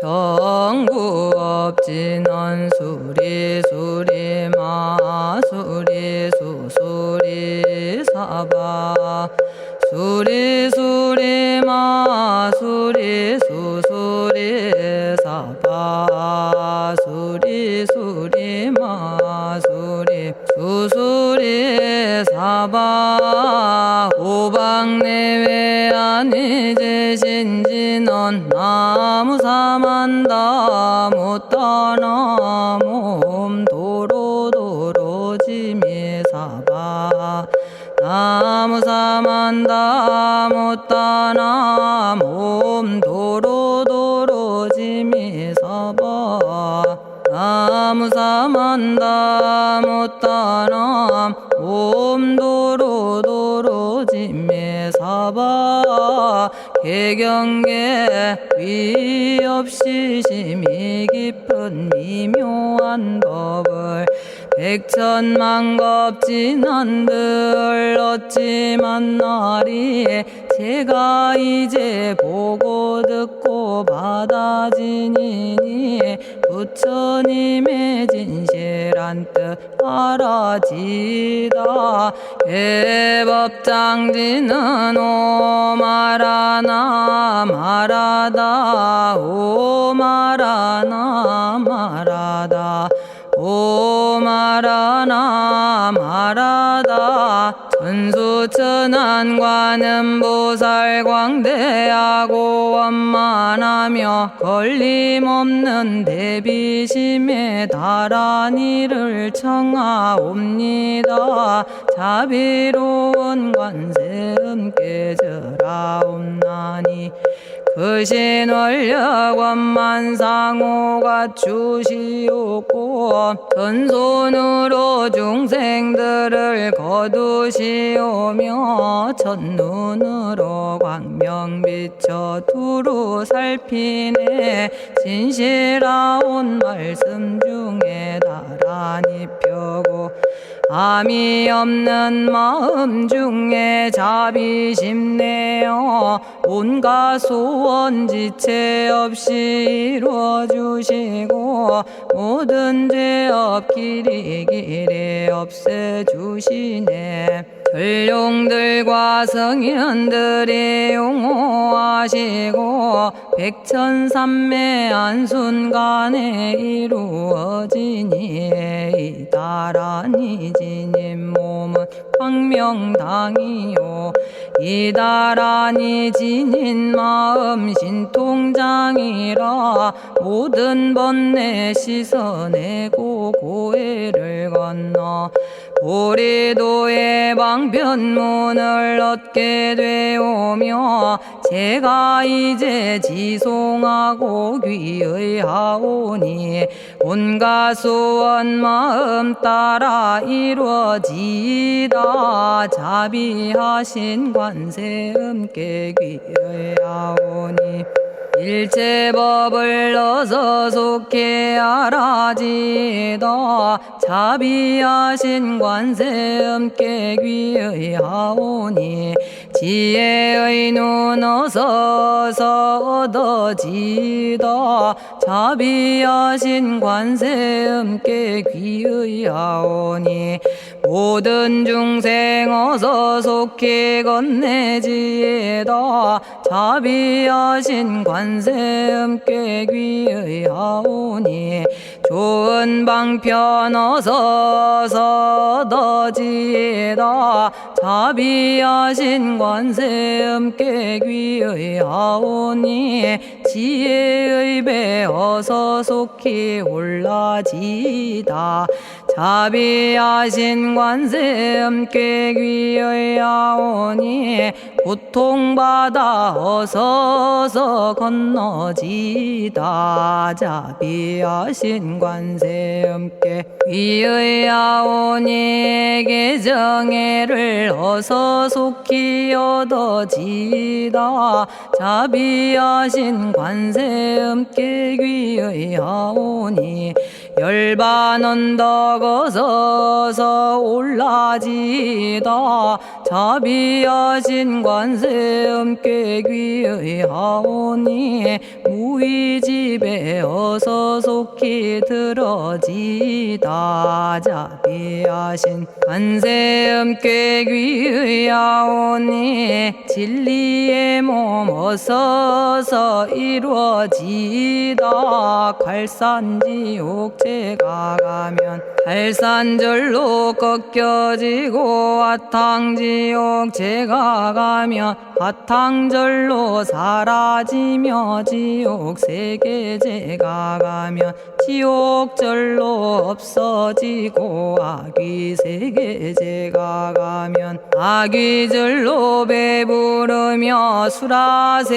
정구업진원 수리수리 마수리 수수리 사바 수리수리 마수리 수수리 사바 수리수리 마수리 수수리 사바 오방내외 아니제신진원 나무사만다 못다나 몸 도로도로지미사바 나무사만다 못다나 몸 도로도로지미사바 나무사만다 못다나 몸 도로도로지미사바 개경계 위 없이 심히 깊은 미묘한 법을 백천만겁진한들 어찌 만나리 제가 이제 보고 듣고 받아지니니 부처님의 진실한 뜻 알아지다 해법장지는 오마라나 마라다 오마라나 마라다 오마라나 마라다 천수천안관음보살 광대하고 원만하며 걸림없는 대비심에 달한 이를 청하옵니다. 자비로운 관세음께 절하옵나니 그신원력 원만상호가 주시옵고 전손으로 중생들을 거두시오며 첫눈으로 광명 비춰 두루 살피네 진실하온 말씀 중에 나란히 펴고 암이 없는 마음 중에 자비심 내어 온갖 소원 지체 없이 이루어주시고 모든 죄업 길이 없애주시네. 전룡들과 성현들이 용호하시고 백천삼매 한순간에 이루어지니 이다라니 지님 몸은 광명당이요 이다라니 지닌 마음 신통장이라 모든 번뇌 씻어내고 고해를 건너 보리도의 방편문을 얻게 되오며 제가 이제 지송하고 귀의하오니 온갖 소원 마음 따라 이루어지다 자비하신 관세음께 귀의하오니 일체법을 어서 속히 알아지다 자비하신 관세음께 귀의하오니 지혜의 눈 어서 얻어지다 자비하신 관세음께 귀의하오니 모든 중생 어서 속히 건네지다 자비하신 관세음께 귀의하오니 좋은 방편 어서 얻어지다 자비하신 관세음께 귀의하오니 지혜의 배 어서 속히 올라지다 자비하신 관세음께 귀의하오니 고통받아 어서 건너지다 자비하신 관세음께 귀의하오니 개정애를 어서 속히 얻어지다 자비하신 관세음께 귀의하오니 열반 언덕 어서서 올라지다 자비하신 관세 음께 귀의하오니 무의집에 어서 속히 들어지다 자비하신 관세 음께 귀의하오니 진리의 몸 어서서 이루어지다 갈산지옥제가 가면 갈산절로 꺾여지고 화탕지옥제가 가면 화탕절로 사라지며 지옥세계제가 가면 지옥절로 없어지고 아귀세계제가 가면 아귀절로 배부르며 수라세계제가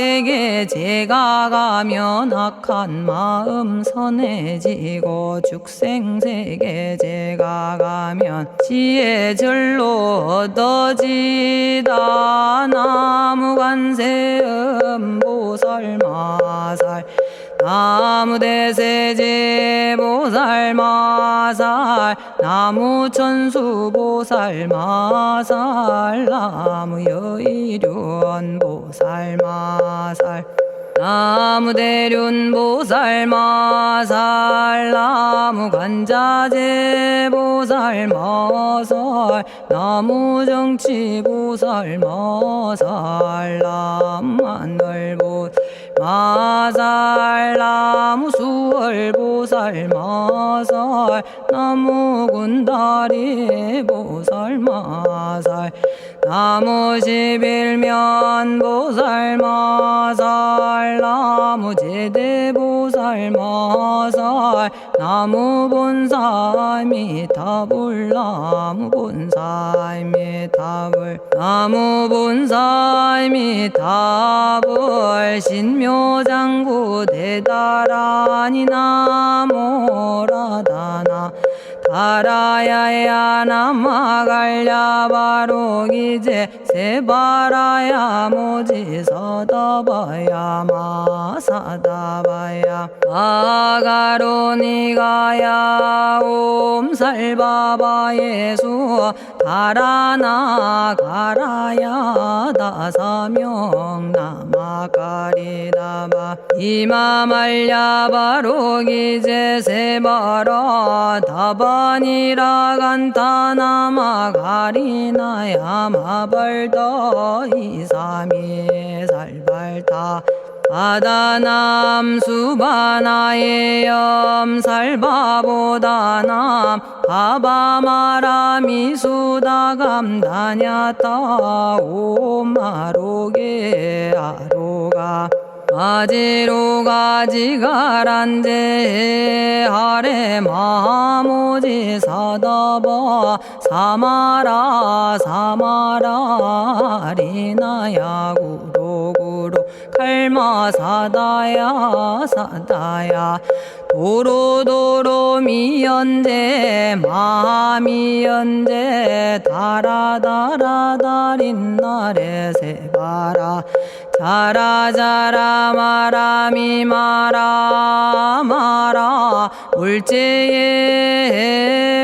가면 악한 마음 선해지고 죽생세계제가 가면 지혜절로 얻어지다 나무관세음보살마살 나무대세제보살마살 나무천수보살마살 나무여의륜보살마살 나무대륜보살마살 나무간자제보살마살 나무정치보살마살 나무하늘보살마살 나무수월보살마살 나무군다리보살마살 나무십일면보살마살 나무제대보살마살 나무본사미타불 나무본사미타불 나무본사미타불 신묘장구 대다라니 나모라다나 다라야야 나마갈야바로기제 세바라야 모지서다바야 마사다바야 아가로니가야 옴살바바예수 다라나 가라야 다사명 나마가리다바 이마말야바로기제 세바라 다바니라 간타나마 가리나야 마발더 이사미 살발타 바다남 수바나의 염살바보다남 바바마라미 수다감다냐타 오마로게 아로가 아지로가지가란제 하레 마모지 사다바 사마라 사마라 리나야 구로구로 칼마 사다야 사다야 도로도로 미연제 마미연제 다라다라다린나레 세바라 자라자라 마라미 마라 마라 울제예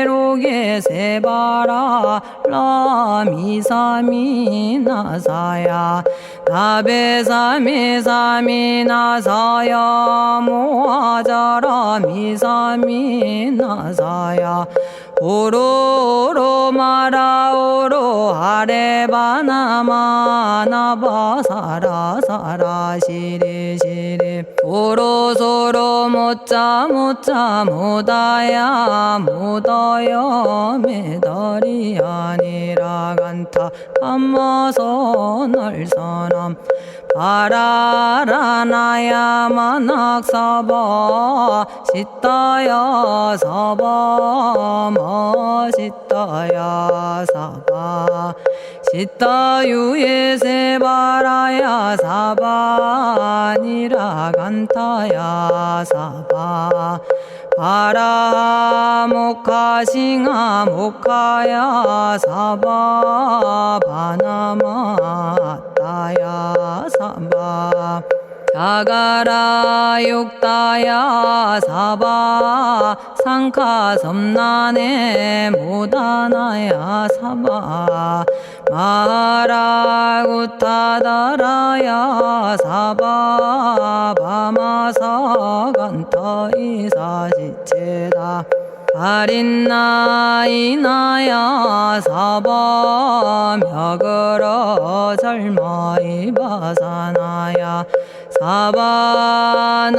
로게 세바라 라미사미 나사야 나베사미사미 나사야 모아자라 미사미 나사야 오로로 마라오로 아레바나마나바 사라사라 시리시리 오로소로 못자 못자 못다야 못다야 메달이 아니라 간타 감마서 날선함 바라라나야 만학사바 시타야 사바 마시타야 사바 시타유예 세바라야 사바니라 간타야 사바 바라 모카싱아 모카야 사바 바나마 따야 사바 자가라 육다야 사바 상카 섬난에 모다나야 사바 마라구타다라야 사바 바마사 간타 이사지체다 아린나이나야 사바 며그러 절마이 바사나야 사바나모라다나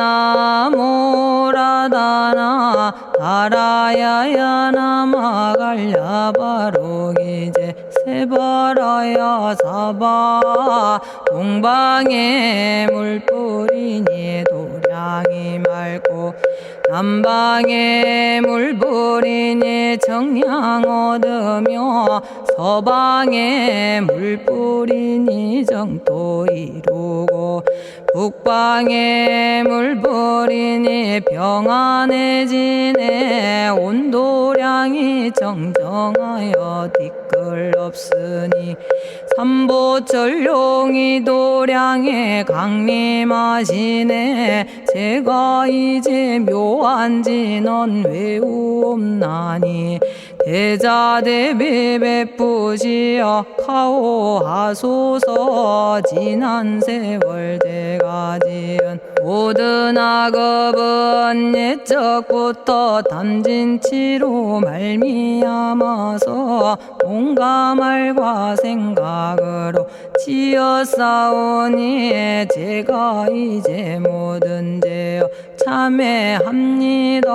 다라야야 나마갈야바로기제 세바라야 사바 동방에 물뿌리니 도량이 맑고 남방에 물뿌리니 정량 얻으며 서방에 물뿌리니 정토 이루고 북방에 물뿌리니 평안해지네 온도량이 정정하여 뒤끌 없으니 삼보철룡이 도량에 강림하시네 제가 이제 묘한지 넌 외우옵나니 대자대비 베푸시어 카오하소서 지난 세월 제가 지은 모든 악업은 옛적부터 탐진치로 말미암아서 온갖 말과 생각으로 지었사오니 제가 이제 모든 죄업 참회합니다.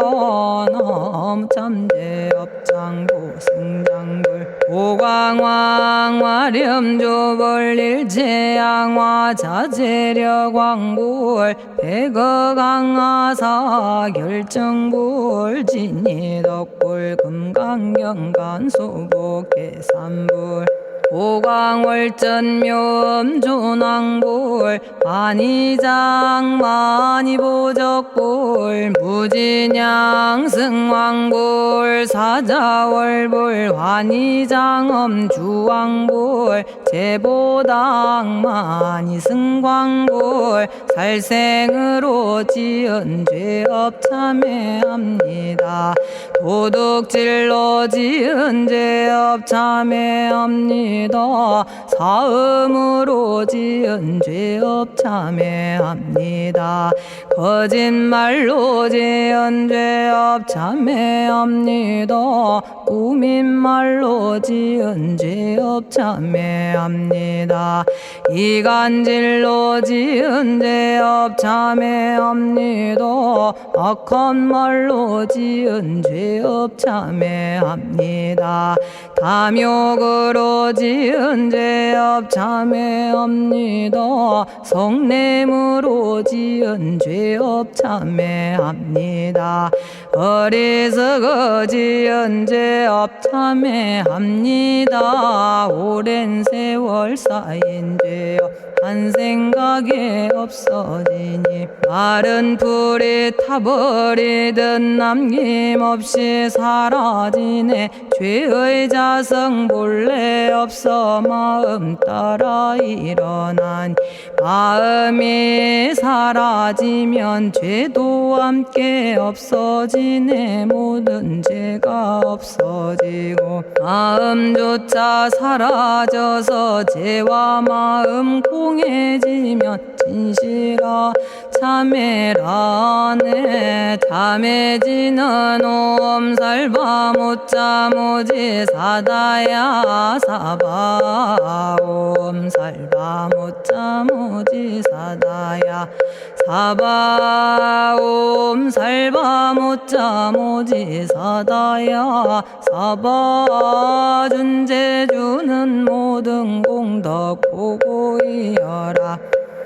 넘참죄업장부 승장불 오광왕 화렴조벌 일체양화 자재력왕불 백어강하사 결정불 진이덕불 금강경간소복계산불 오광월전묘음존왕불 만이장 만이보적불 무진양승왕불 사자월불 환희장엄주왕불 제보당 만이승광불 살생으로 지은 죄업 참회합니다. 도둑질로 지은 죄업 참회합니다. 사음으로 지은 죄업 참회합니다. 거짓말로 지은 죄업 참회합니다. 꾸민말로 지은 죄업 참회합니다. 이간질로 지은 죄업 참회합니다. 악한 말로 지은 죄업 참회합니다. 탐욕으로 지은 죄업 참회합니다. 성냄으로 지은 죄업 참회합니다. 어리석어 지은 죄업 참회합니다. 오랜 세월 쌓인 죄업 한 생각에 없어지니 마른 풀이 타버리듯 남김없이 사라지네. 죄의 자성 본래 없어 마음 따라 일어나니 마음이 사라지면 죄도 함께 없어지네. 모든 죄가 없어지고 마음조차 사라져서 죄와 마음 공해지면 진실아 참회라네. 참해지는 옴살바 못자모지 사다야 사바 옴살바 못자모지 사다야 사바 옴살바 못자모지 사다야 사바 준재주는 모든 공덕 보고이여라.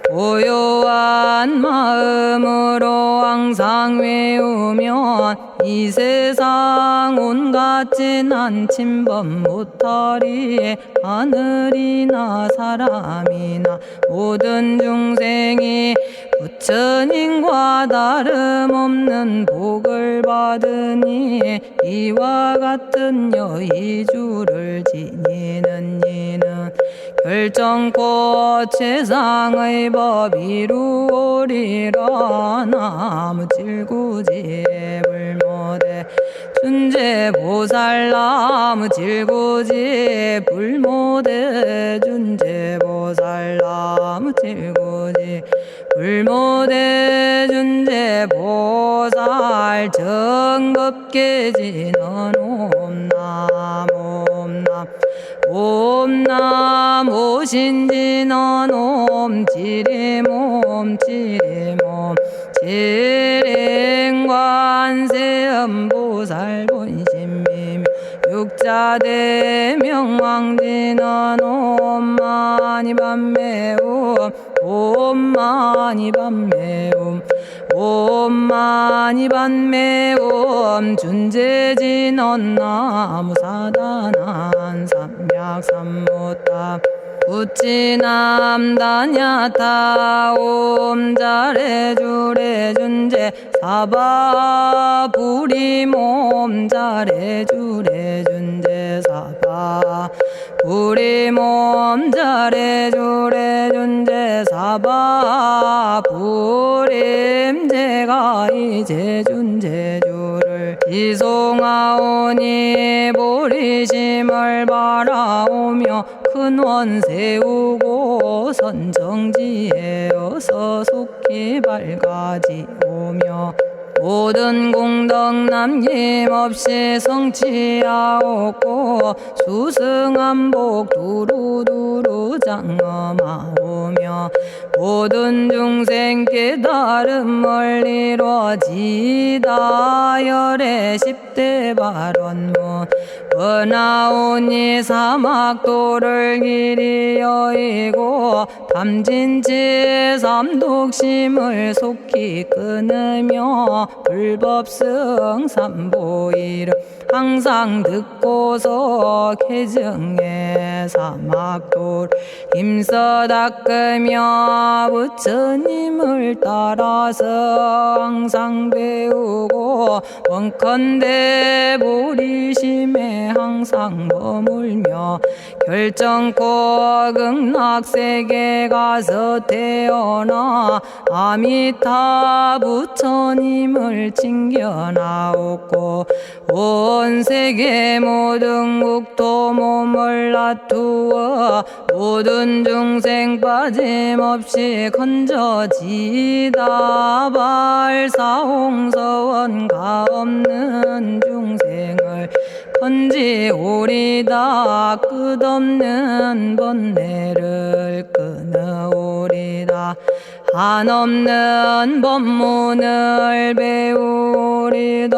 고요한 마음으로 항상 외우면 이 세상 온갖 진한 침범 못하리. 하늘이나 사람이나 모든 중생이 부처님과 다름없는 복을 받으니 이와 같은 여의주를 지니는 이는 결정코 최상의 법 이루오리라. 나무질구지 불모대 준재보살. 나무질구지 불모대 준재보살. 나무질구지 불모대 준재보살. 정법계지는 옴남 옴남 옴남. 오신지는 옴지리몸 지리몸 지림관세음보살 본심미묘 육자대명왕지는 옴마니밤매옴 옴마니밤매옴 옴마니밤매옴. 준재진언 나무사단한 삼약삼무타 우치남다냐타 옴자레주레 준재 사바 부리몸 자레주레 준재 사바 부리몸 자레주레 준재 사바 부림. 제가 이제 준재주를 지송하오니 보리심을 바라오며 큰원 세우고 선정지에 어서 속히 밝아지오며 모든 공덕 남김없이 성취하옵고 수승한복 두루두루 장엄하오며 모든 중생 깨달음을 이루어지다. 열의 10대 발원문 번하오니 사막도를 길이 여의고 탐진치 삼독심을 속히 끊으며 불법승 삼보이를 항상 듣고서 개정의 사막도를 힘써 닦으며 부처님을 따라서 항상 배우고 원컨대 보리심에 항상 머물며 결정코 극락세계 가서 태어나 아미타 부처님을 챙겨나오고 온 세계 모든 국토 몸을 놔두어 모든 중생 빠짐없이 건져지다. 발사홍서원가 없는 중생을 건지오리다. 끝없는 번뇌를 끊어오리다. 한없는 법문을 배우리다.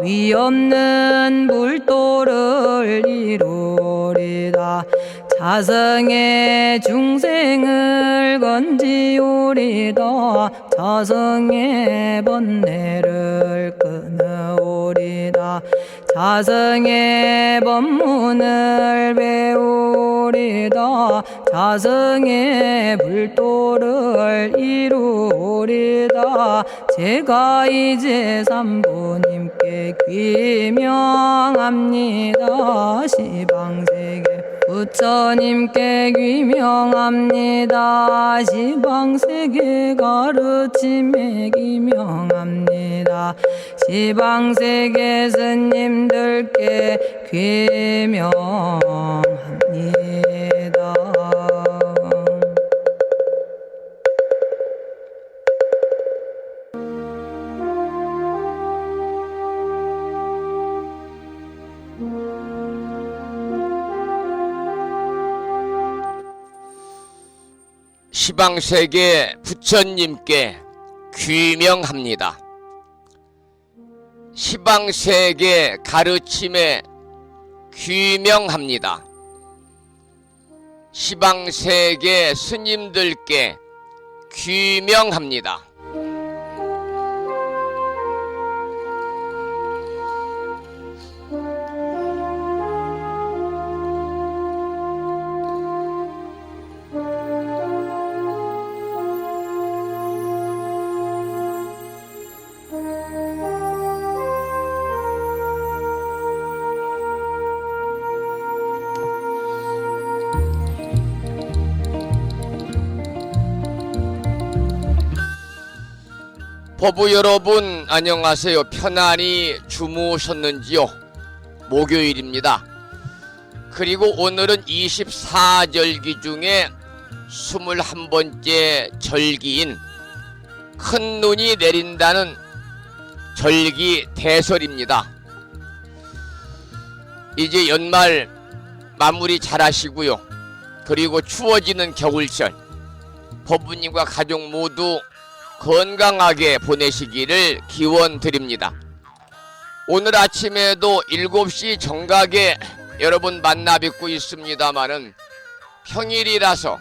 위없는 불도를 이루리다. 자성의 중생을 건지오리다. 자성의 번뇌를 끊어오리다. 자성의 법문을 배우리다. 자성의 불도를 이루리다. 제가 이제 삼부님께 귀명합니다. 시방세계 부처님께 귀명합니다. 시방세계 가르침에 귀명합니다. 시방세계 스님들께 귀명합니다. 시방세계 부처님께 귀명합니다. 시방세계 가르침에 귀명합니다. 시방세계 스님들께 귀명합니다. 법부 여러분 안녕하세요. 편안히 주무셨는지요? 목요일입니다. 그리고 오늘은 24절기 중에 21번째 절기인 큰 눈이 내린다는 절기 대설입니다. 이제 연말 마무리 잘 하시고요. 그리고 추워지는 겨울철 법부님과 가족 모두 건강하게 보내시기를 기원드립니다. 오늘 아침에도 7시 정각에 여러분 만나 뵙고 있습니다마는 평일이라서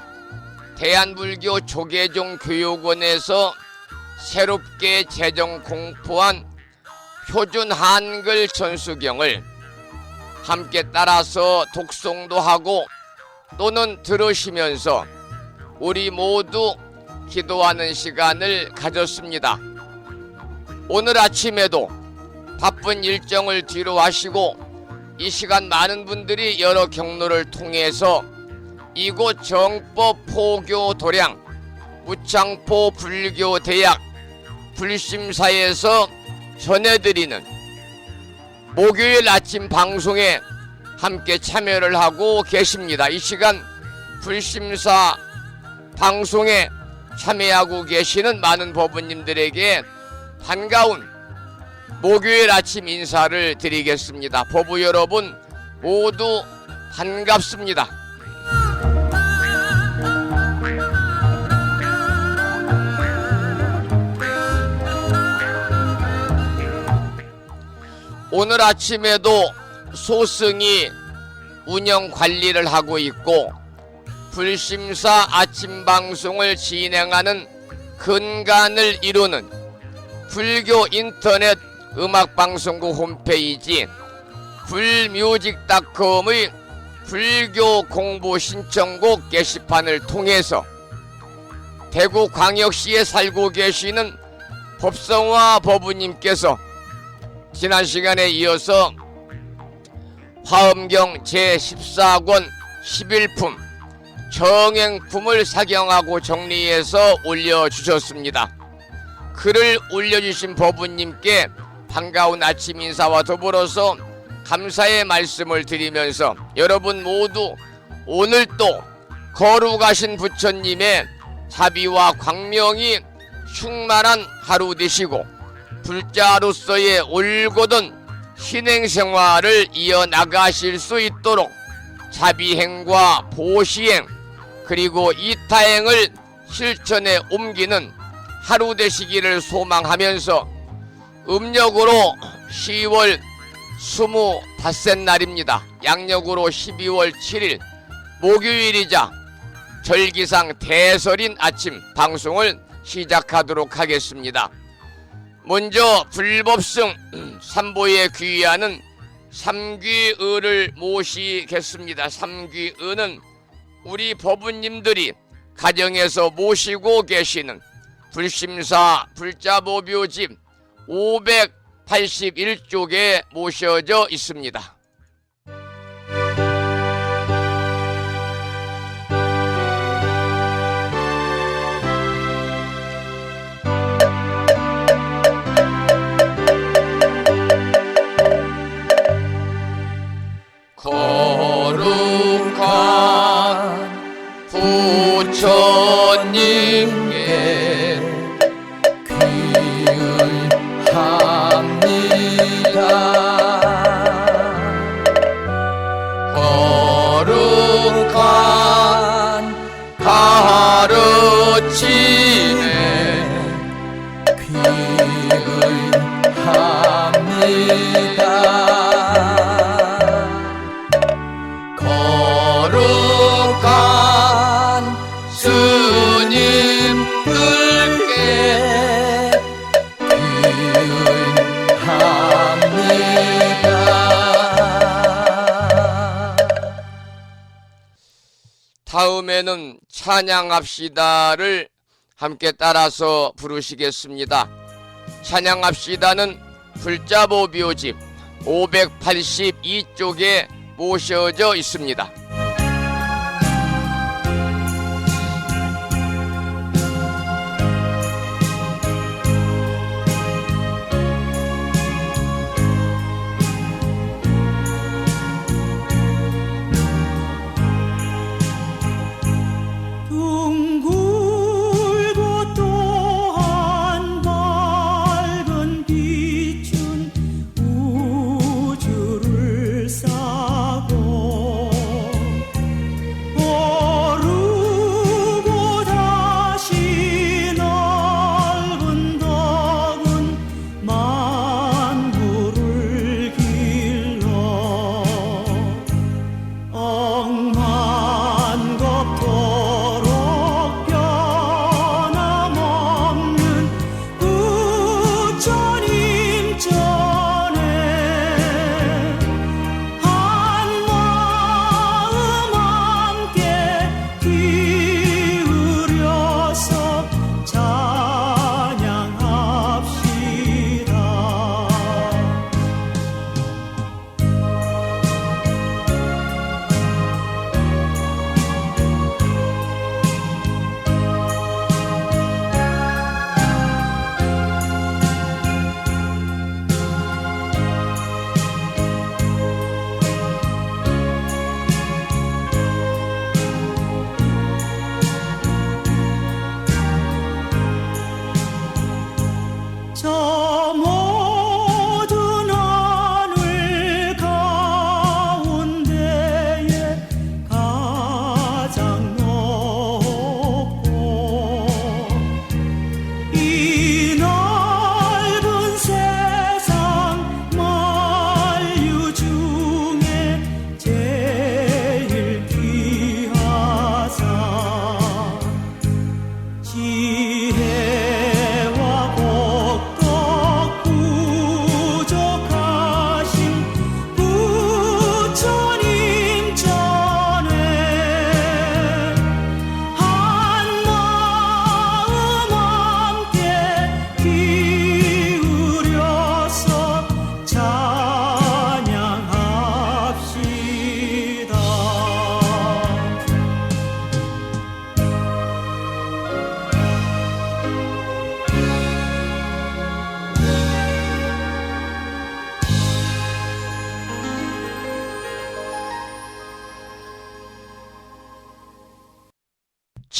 대한불교 조계종 교육원에서 새롭게 제정 공포한 표준 한글 전수경을 함께 따라서 독송도 하고 또는 들으시면서 우리 모두 기도하는 시간을 가졌습니다. 오늘 아침에도 바쁜 일정을 뒤로 하시고 이 시간 많은 분들이 여러 경로를 통해서 이곳 정법 포교 도량 무창포 불교대학 불심사에서 전해드리는 목요일 아침 방송에 함께 참여를 하고 계십니다. 이 시간 불심사 방송에 참여하고 계시는 많은 법부님들에게 반가운 목요일 아침 인사를 드리겠습니다. 법부 여러분 모두 반갑습니다. 오늘 아침에도 소승이 운영 관리를 하고 있고 불심사 아침 방송을 진행하는 근간을 이루는 불교 인터넷 음악방송국 홈페이지 불뮤직닷컴의 불교 공부 신청곡 게시판을 통해서 대구광역시에 살고 계시는 법성화 법부님께서 지난 시간에 이어서 화엄경 제14권 11품 정행품을 사경하고 정리해서 올려주셨습니다. 글을 올려주신 법부님께 반가운 아침 인사와 더불어서 감사의 말씀을 드리면서 여러분 모두 오늘 또 거룩하신 부처님의 자비와 광명이 충만한 하루 되시고 불자로서의 올곧은 신행생활을 이어나가실 수 있도록 자비행과 보시행 그리고 이타행을 실천에 옮기는 하루 되시기를 소망하면서 음력으로 10월 25셋 날입니다. 양력으로 12월 7일 목요일이자 절기상 대설인 아침 방송을 시작하도록 하겠습니다. 먼저 불법승 삼보에 귀의하는 삼귀의를 모시겠습니다. 삼귀의는 우리 법부님들이 가정에서 모시고 계시는 불심사 불자보묘집 581쪽에 모셔져 있습니다. 거룩한 부처님께 귀의합니다. 거룩한 가르침에 귀의합니다. 거룩한 스님들께 귀의합니다. 다음에는 찬양합시다를 함께 따라서 부르시겠습니다. 찬양합시다는 불자보묘집 582쪽에 모셔져 있습니다.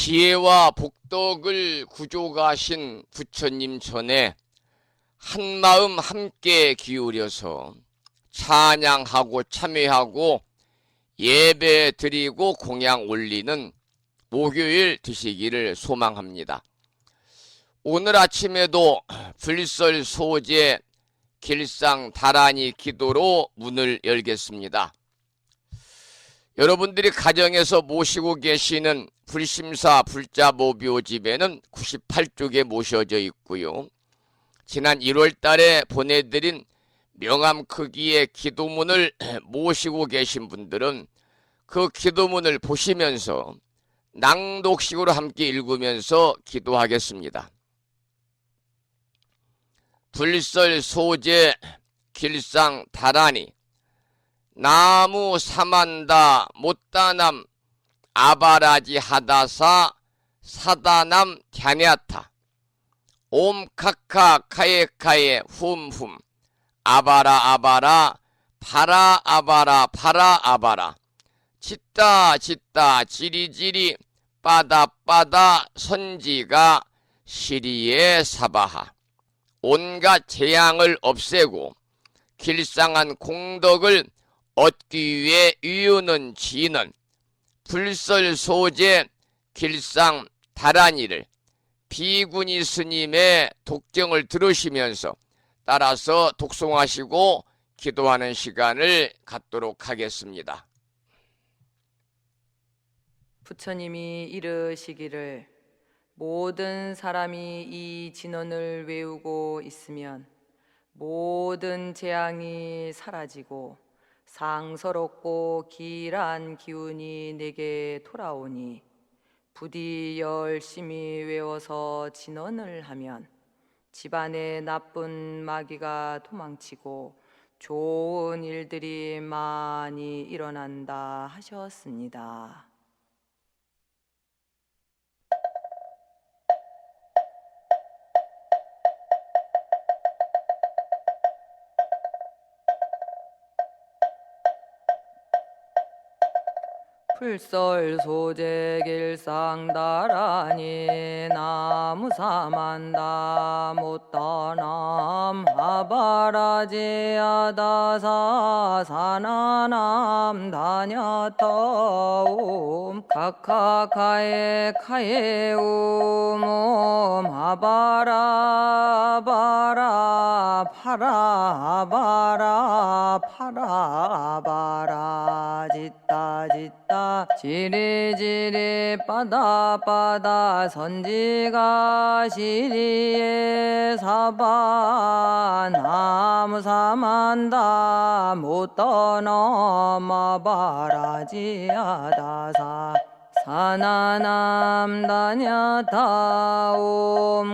지혜와 복덕을 구조가신 부처님 전에 한마음 함께 기울여서 찬양하고 참회하고 예배 드리고 공양 올리는 목요일 되시기를 소망합니다. 오늘 아침에도 불설 소제 길상 다란이 기도로 문을 열겠습니다. 여러분들이 가정에서 모시고 계시는 불심사 불자모묘집에는 98쪽에 모셔져 있고요. 지난 1월 달에 보내드린 명함 크기의 기도문을 모시고 계신 분들은 그 기도문을 보시면서 낭독식으로 함께 읽으면서 기도하겠습니다. 불설 소제 길상 다란이 나무 사만다 못다남 아바라지 하다사 사다남 갸냐타 옴카카 카에카에 훔훔 아바라 아바라 파라 아바라 파라 아바라 짓다 짓다 지리지리 빠다 빠다 선지가 시리에 사바하 온갖 재앙을 없애고 길상한 공덕을 얻기 위해 이유는 지는 불설 소제 길상 다란이를 비구니 스님의 독경을 들으시면서 따라서 독송하시고 기도하는 시간을 갖도록 하겠습니다. 부처님이 이르시기를 모든 사람이 이 진언을 외우고 있으면 모든 재앙이 사라지고 상서롭고 길한 기운이 내게 돌아오니 부디 열심히 외워서 진언을 하면 집안에 나쁜 마귀가 도망치고 좋은 일들이 많이 일어난다 하셨습니다. 불설 소제 길상 다란이 나무 사만다 못다남 아바라지 아다사 사나남 다냐타옴 카카카에 카에 우몸 아바라 바라 파라 아바라 파라 아바라 짓다 짓다 지리지리 빠다 빠다 선지가 시리에 사바 나무 사만다 못 떠넘어 바라지 아다사 사나남 다냐타옴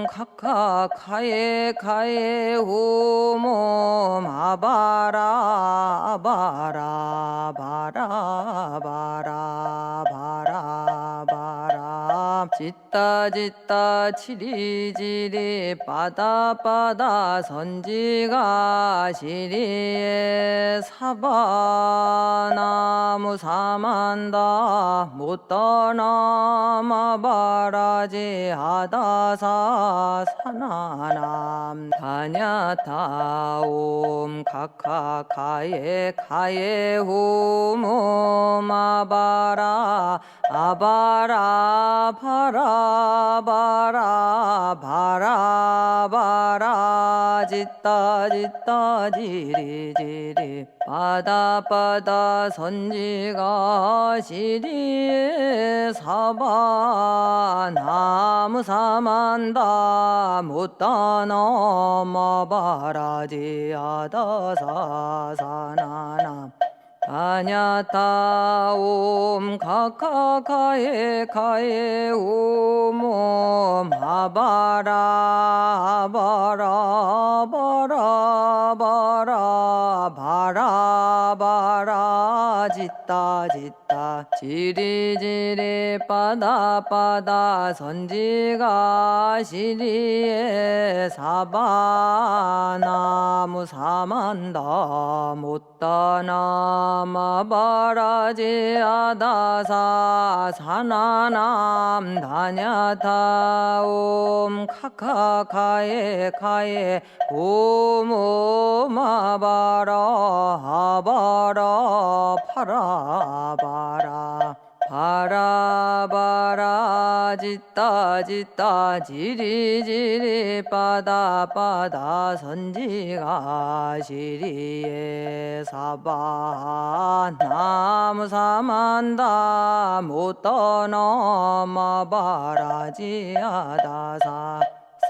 카카카에 카에 후몸 아바라 아바라 바라 바라 바라 바라 짓다 짓다 지리지리 빠다 빠다 선지가 시리에 사바 나무 사만다 못 떠넘어 바라지 아다사 사나남 다냐타옴 카카카에 카에 후몸 아바라 아바라 바라 바라 바라 바라 짓다 짓다 지리지리 빠다 빠다 선지가 시리에 사바 나무 사만다 못다 넘어 바라지 아다사 사나남 다냐타옴 카카카에 카에 오몸 아바라 바라 바라 바라 바라 바라 짓다 짓다 지리지리 빠다 빠다 선지가 시리에 사바 나무 사만다 못다 나 마바라지 아다사 사나남 다냐타 옴 카카카에 카에 오모 마바라 아바라 파라바라 바라바라 짓다 짓다 지리지리 빠다빠다 선지가 시리에 사바 나무사만다 못 떠넘어 마바라지 아다사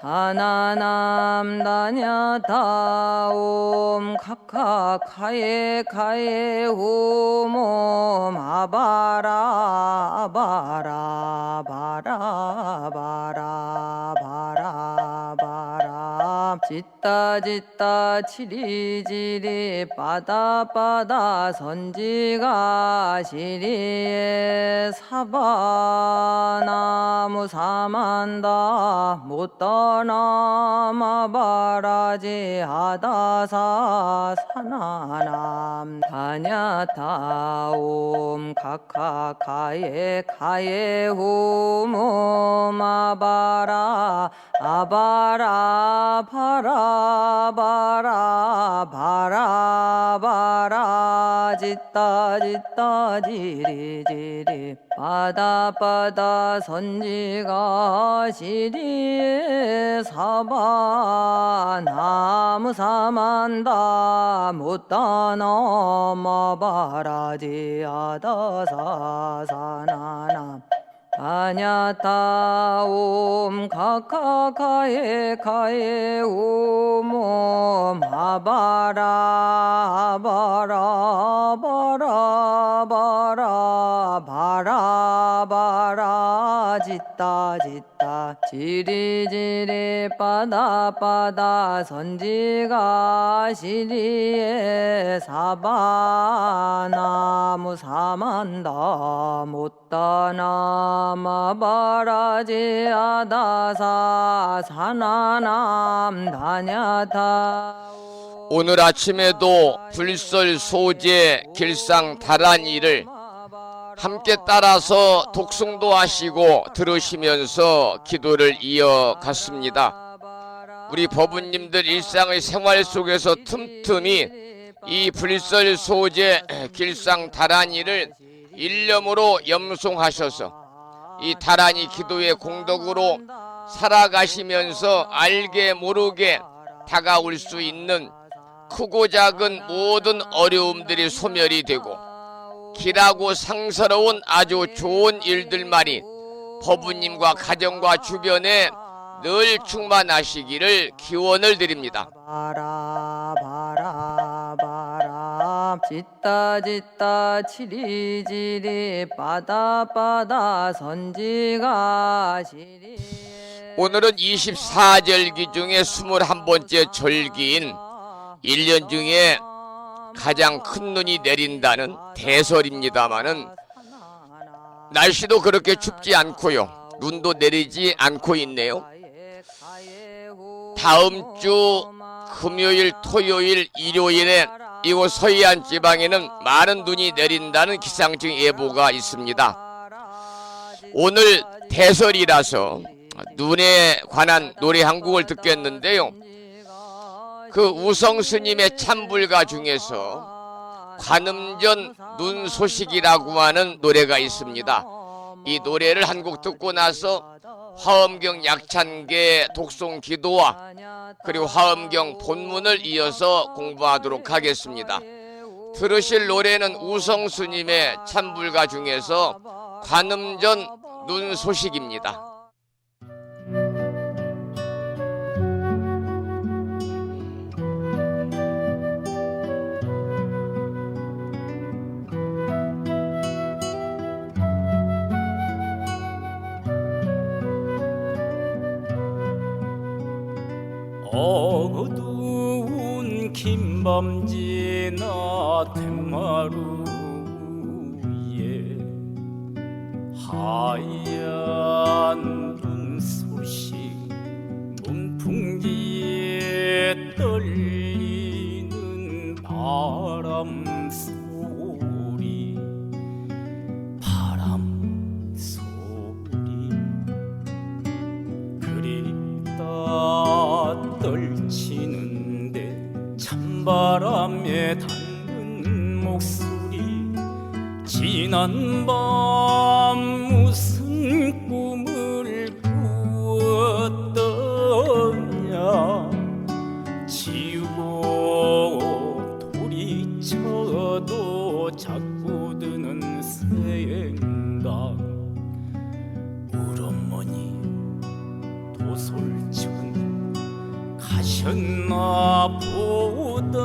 사나남 다냐타 옴 카카카에 카에 오모 마바라 바라 바라 바라 바라 바라 짓다 짓다 치리지리 빠다빠다 선지가 시리에 사바나무 사만다 못 떠넘어 바라지 아다사 사나남 다냐타 옴 카카카에 카에 호모 마바라 아바라 바라 바라 바라 바라 짓다 짓다 지리지리 빠다빠다 선지가 시리에 사바 나무 사만다 못 떠넘어 바라지 아다사 사나남 다냐타 옴 카카카에 카에 오모 마바라 바라 바라 바라 바라 바라 짓다 짓다 지리지리 빠다빠다 선지가 시리에 사바 나무 사만다 못 떠넘어 바라지 아다사 사나남 다냐타 오늘 아침에도 불설 소재 길상 다란이를 함께 따라서 독송도 하시고 들으시면서 기도를 이어갔습니다. 우리 법우님들 일상의 생활 속에서 틈틈이 이 불설 소재 길상 다란이를 일념으로 염송하셔서 이 다란이 기도의 공덕으로 살아가시면서 알게 모르게 다가올 수 있는 크고 작은 모든 어려움들이 소멸이 되고 길하고 상서로운 아주 좋은 일들만이 법우님과 가정과 주변에 늘 충만하시기를 기원을 드립니다. 바라 바라 바라 짓다 짓다 치리지리 빠다빠다 선지가 시리 오늘은 24절기 중에 21번째 절기인 1년 중에 가장 큰 눈이 내린다는 대설입니다마는 날씨도 그렇게 춥지 않고요. 눈도 내리지 않고 있네요. 다음 주 금요일, 토요일, 일요일에 이곳 서해안 지방에는 많은 눈이 내린다는 기상청 예보가 있습니다. 오늘 대설이라서 눈에 관한 노래 한 곡을 듣겠는데요. 그 우성 스님의 참불가 중에서 관음전 눈 소식이라고 하는 노래가 있습니다. 이 노래를 한 곡 듣고 나서 화엄경 약찬계 독송 기도와 그리고 화엄경 본문을 이어서 공부하도록 하겠습니다. 들으실 노래는 우성 스님의 참불가 중에서 관음전 눈 소식입니다. 어두운 긴밤 지나 툇마루 위에 하얀 눈 소식 문풍기에 떨리는 바람 속에 목소리 지난 밤 무슨 꿈을 꾸었더냐 지우고 돌이쳐도 자꾸 드는 생각 우리 어머니 도솔천 가셨나 보다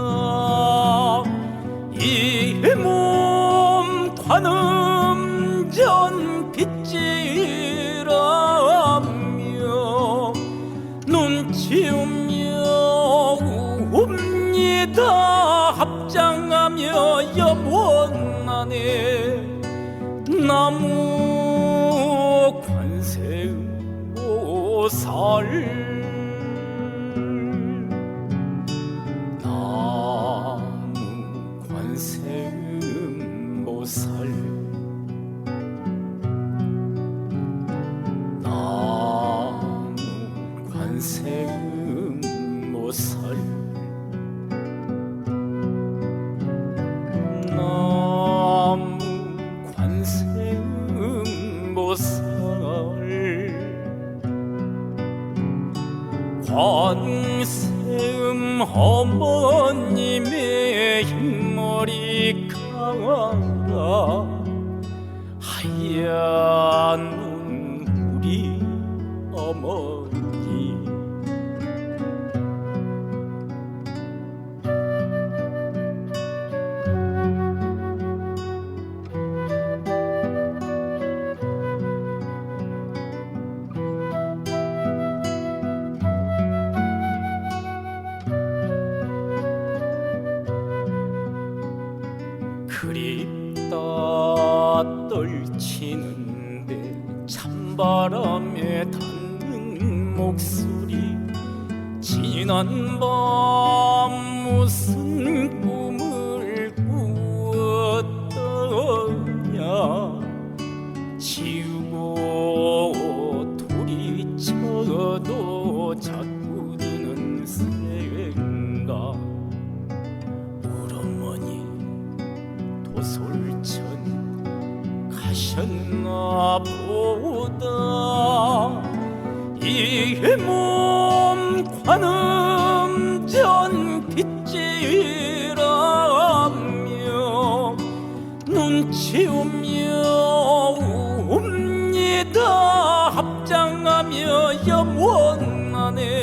이 몸 관음전 빗질하며 눈치우며 웁니다 합장하며 여원하네 나무 관세음보살 관세음보살 나무 관세음보살 나무 관세음보살 관세음 어머님의 흰머리카락 하얀 눈물이 어머니 그립다 떨치는데 찬바람에 닿는 목소리 지난 밤 무슨 꿈을 꾸었더냐 지우고 돌이쳐도 자꾸 드는 생각 우리 어머니 도솔천 가셨나 보다 이 몸 관음전 빗질하며 눈치우며 웁니다 합장하며 염원하네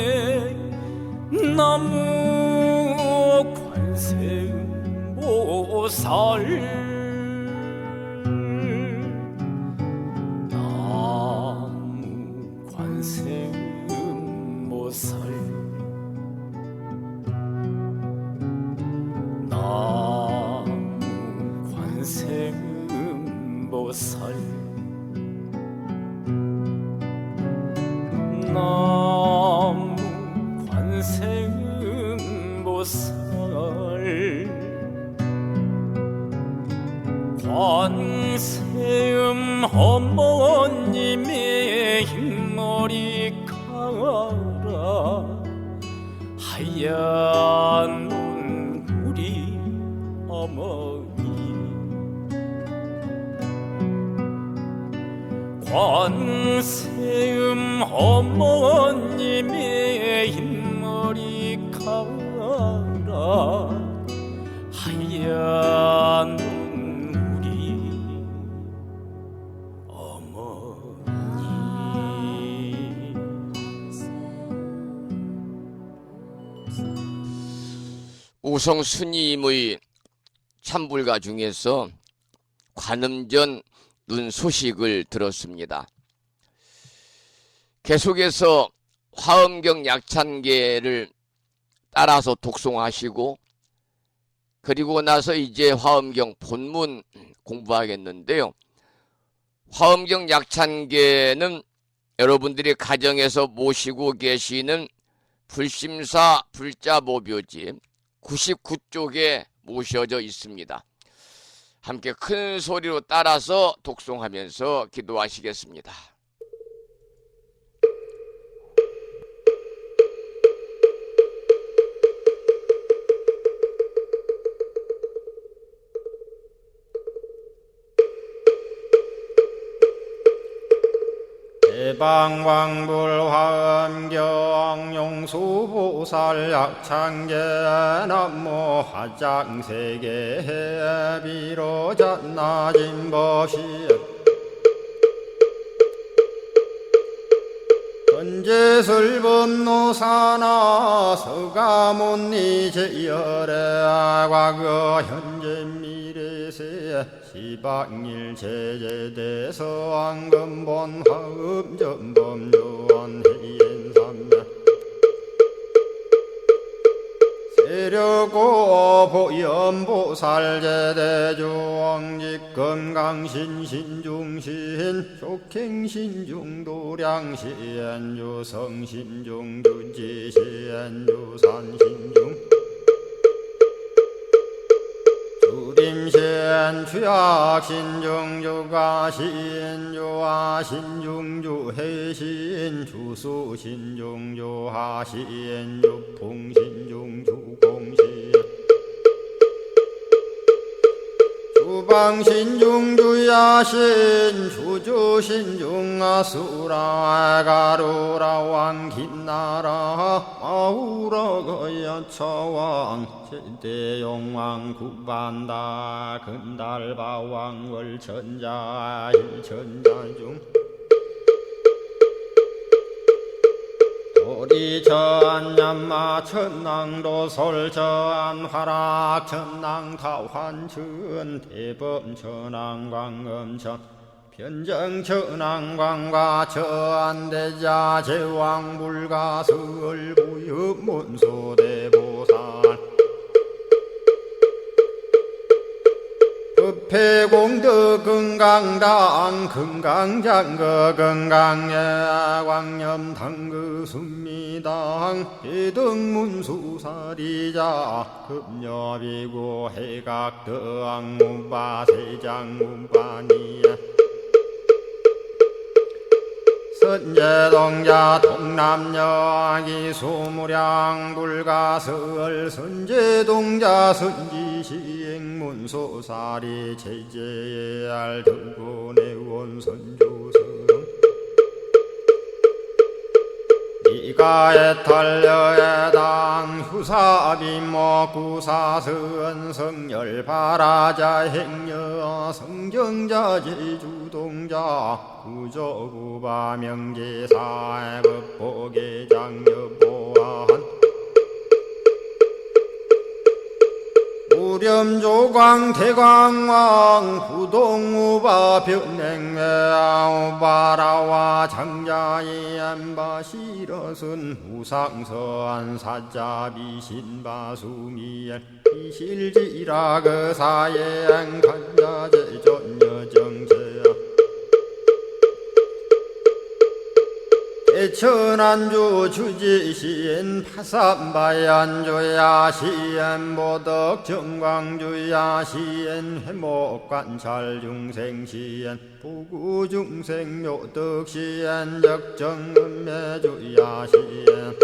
나무 관세음보살 나무 관세음보살 나무 관세음보살 나무 관세음보살 관세음 어머님의 흰머리카락 하얀 눈물이 어머니 관세음 어머님의 흰머리카락 하얀 눈물이 어머니 우성 스님의 참불가 중에서 관음전 눈 소식을 들었습니다. 계속해서 화엄경 약찬계를 따라서 독송하시고 그리고 나서 이제 화엄경 본문 공부하겠는데요. 화엄경 약찬계는 여러분들이 가정에서 모시고 계시는 불심사 불자모묘지 99쪽에 모셔져 있습니다. 함께 큰 소리로 따라서 독송하면서 기도하시겠습니다. 대방왕불화엄경 용수보살 약창계 남모 화장세계 비로잣나진법시 건재설법노사나 서가몬니 제열의 과거 현재 미래세 시방일 제제대서 왕금본 화음전범요원 해인삼매 세력고 보연보살 제대주왕직 건강신신중신 족행신중도량신 유성신중 유지신 유산신중 주림신 주약신중 유가신 유하신중 유해신 주수신중 유하신 유풍신중 주공신 주방신중 주야신 주주신중 아수라 가루라 왕긴나라 마우라 거야차왕 제대용왕 구반다 근달바왕 월천자 일천자중 도리전 연마 천낭도 솔전 화락 천낭 타환천 대범 천왕 광음천 변정 천왕 광과 천대자 제왕 불가설 부엽 문소대보살 법회공덕 건강당 건강장거 건강예 광염당그 순미당 해등문수사리자 급녀비고 해각덕 문바 세장 문바니야 선제동자 동남여기 소무량 불가설 선제동자 선지시행문소사리 제제알 등군의원 선주성 이가에탈려에당 후사비모 구사선 성열바라자 행여 성경자 제주동자 구조구바 명제사의 법보계장 여보한 우렴조광 대광왕 부동우바 변냉매아 우바라와 장자이 안바시러슨 우상서안 사자비 신바수미엘 이실지라 그사예안 간자제 전여정제야 대천안주 주지시인 파산바얀주야 시엔 보덕 정광주야 시엔 회목관찰 중생시엔 부구중생 묘덕시엔 역정음매주야 시엔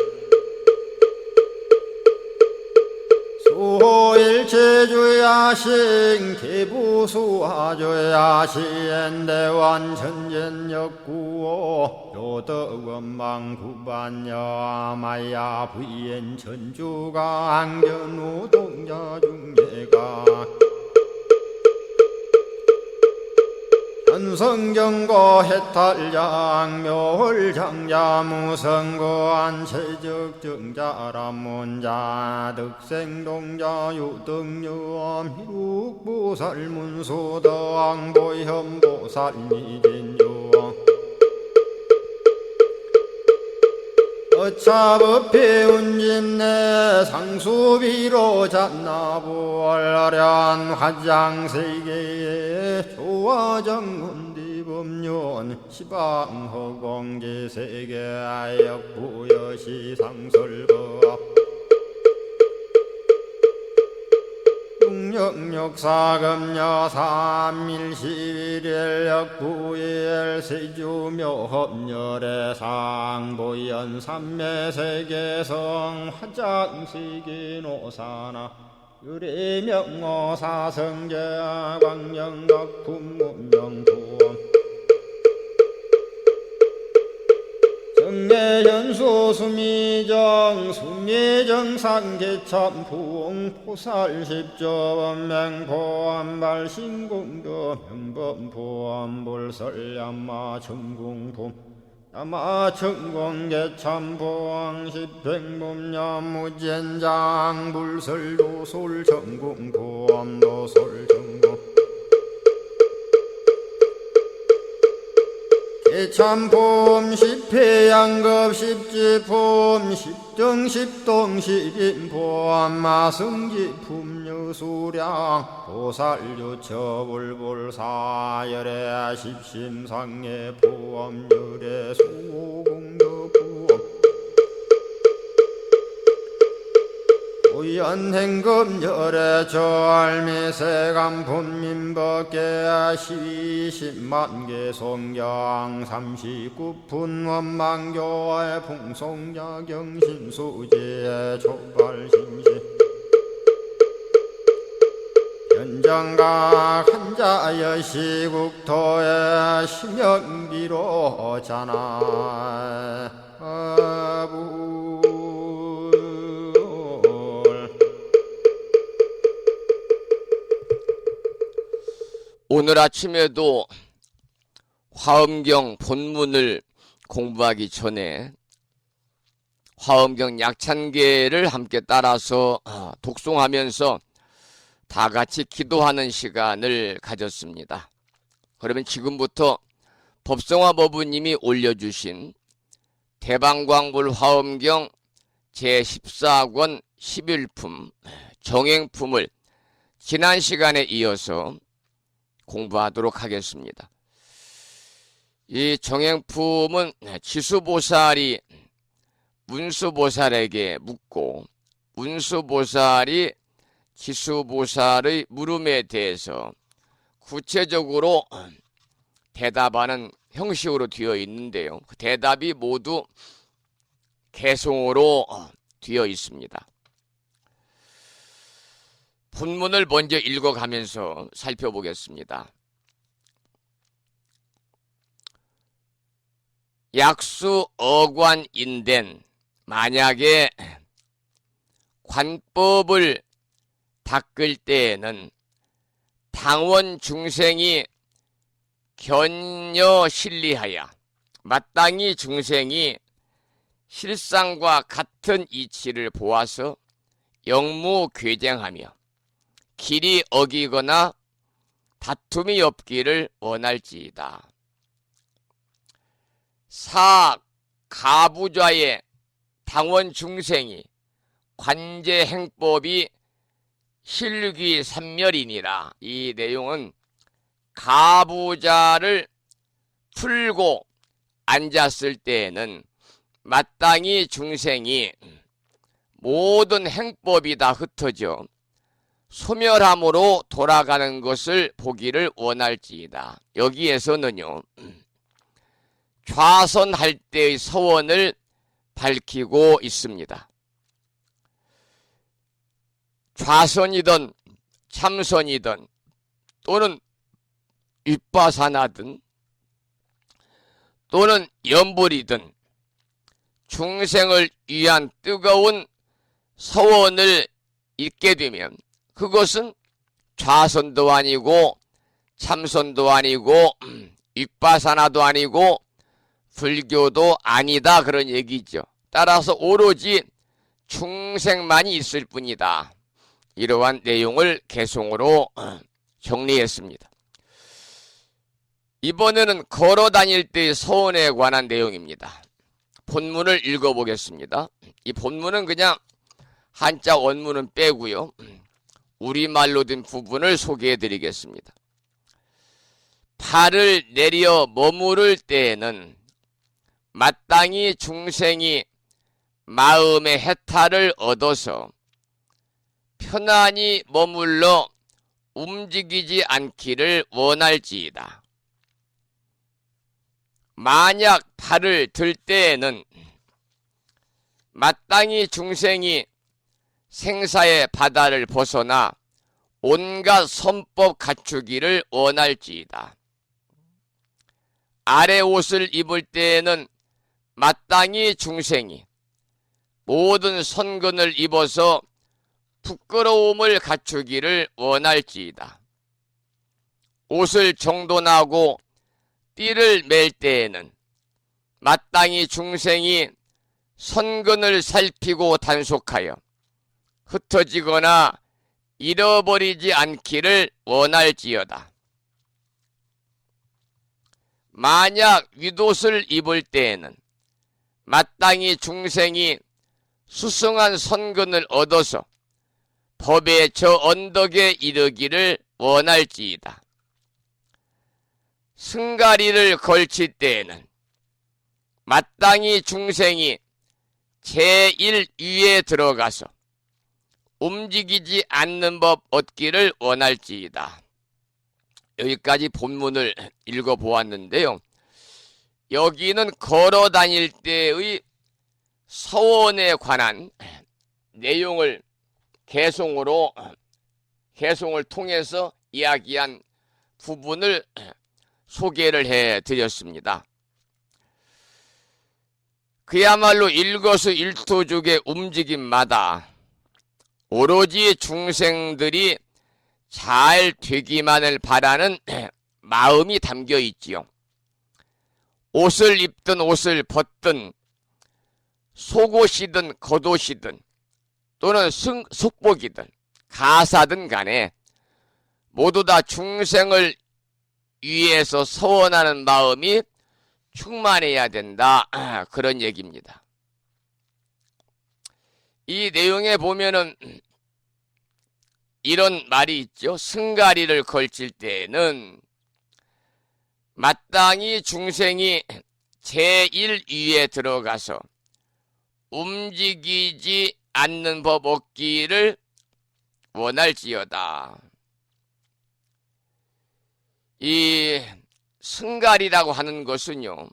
수호일체주야신 개부수하주야신 대완천전역구호 요덕원망구반여 마야 부인 천주가 안견우 동자중예가 현성정고 해탈장 묘홀장자 무성고한 체적정자람문자 득생동자 유등유엄 희룩보살문소덕 보현보살미진유엄 어차법회 운진내 상수비로 잣나부얼련 화장세계에 조화정운디법륜 시방허공제세계 아역부여시 상설법 육력사금여 삼일시일 역부일 세주묘협열의 상보연 삼매세계성 화장세계노사나 유래명어사성제 광영덕품문명부엄 경계연수 수미정 수미정 상계참 부엉 포살십조 맹포암발 신공도 명범포암불설 야마 천공품 야마 천공계참 포항 십행범야 무젠장 불설도솔 천공포암도솔 천공 개참폼 십회양급 십지폼 십정 십동 십인폼 마승지품 여수량 보살유처 불불사열애 십심상해 포함 열애 수공덕 부엄 우연행금 열애 절미세감 본민법계 시십만개 송경 39분 원망교의 풍송야경 신수제 초발신시 현정각 한자여 시국토의 심영비로 자나 오늘 아침에도 화엄경 본문을 공부하기 전에 화엄경 약찬계를 함께 따라서 독송하면서 다 같이 기도하는 시간을 가졌습니다. 그러면 지금부터 법성화 법부님이 올려주신 대방광불 화엄경 제14권 11품 정행품을 지난 시간에 이어서 공부하도록 하겠습니다. 이 정행품은 지수보살이 문수보살에게 묻고 문수보살이 지수보살의 물음에 대해서 구체적으로 대답하는 형식으로 되어 있는데요. 그 대답이 모두 개송으로 되어 있습니다. 본문을 먼저 읽어가면서 살펴보겠습니다. 약수 어관인된 만약에 관법을 닦을 때에는 당원 중생이 견여실리하여 마땅히 중생이 실상과 같은 이치를 보아서 영무괴쟁하며 길이 어기거나 다툼이 없기를 원할지이다. 가부좌의 당원 중생이 관제행법이 실귀삼멸이니라. 이 내용은 가부좌를 풀고 앉았을 때에는 마땅히 중생이 모든 행법이 다 흩어져 소멸함으로 돌아가는 것을 보기를 원할지이다. 여기에서는요, 좌선할 때의 서원을 밝히고 있습니다. 좌선이든 참선이든 또는 윗바사나든 또는 연불이든 중생을 위한 뜨거운 서원을 읽게 되면 그것은 좌선도 아니고 참선도 아니고 윗바사나도 아니고 불교도 아니다, 그런 얘기죠. 따라서 오로지 중생만이 있을 뿐이다. 이러한 내용을 개송으로 정리했습니다. 이번에는 걸어 다닐 때의 서원에 관한 내용입니다. 본문을 읽어보겠습니다. 이 본문은 그냥 한자 원문은 빼고요, 우리말로 된 부분을 소개해드리겠습니다. 발을 내려 머무를 때에는 마땅히 중생이 마음의 해탈을 얻어서 편안히 머물러 움직이지 않기를 원할지이다. 만약 발을 들 때에는 마땅히 중생이 생사의 바다를 벗어나 온갖 선법 갖추기를 원할지이다. 아래 옷을 입을 때에는 마땅히 중생이 모든 선근을 입어서 부끄러움을 갖추기를 원할지이다. 옷을 정돈하고 띠를 맬 때에는 마땅히 중생이 선근을 살피고 단속하여 흩어지거나 잃어버리지 않기를 원할지어다. 만약 윗옷을 입을 때에는 마땅히 중생이 수승한 선근을 얻어서 법의 저 언덕에 이르기를 원할지이다. 승가리를 걸칠 때에는 마땅히 중생이 제1위에 들어가서 움직이지 않는 법 얻기를 원할지이다. 여기까지 본문을 읽어보았는데요. 여기는 걸어 다닐 때의 서원에 관한 내용을 개송을 통해서 이야기한 부분을 소개를 해드렸습니다. 그야말로 일거수일투족의 움직임마다 오로지 중생들이 잘 되기만을 바라는 마음이 담겨 있지요. 옷을 입든 옷을 벗든 속옷이든 겉옷이든 또는 속복이든 가사든 간에 모두 다 중생을 위해서 서원하는 마음이 충만해야 된다. 그런 얘기입니다. 이 내용에 보면은 이런 말이 있죠. 승가리를 걸칠 때에는 마땅히 중생이 제1위에 들어가서 움직이지 않는 법 얻기를 원할지어다. 이 승가리라고 하는 것은요,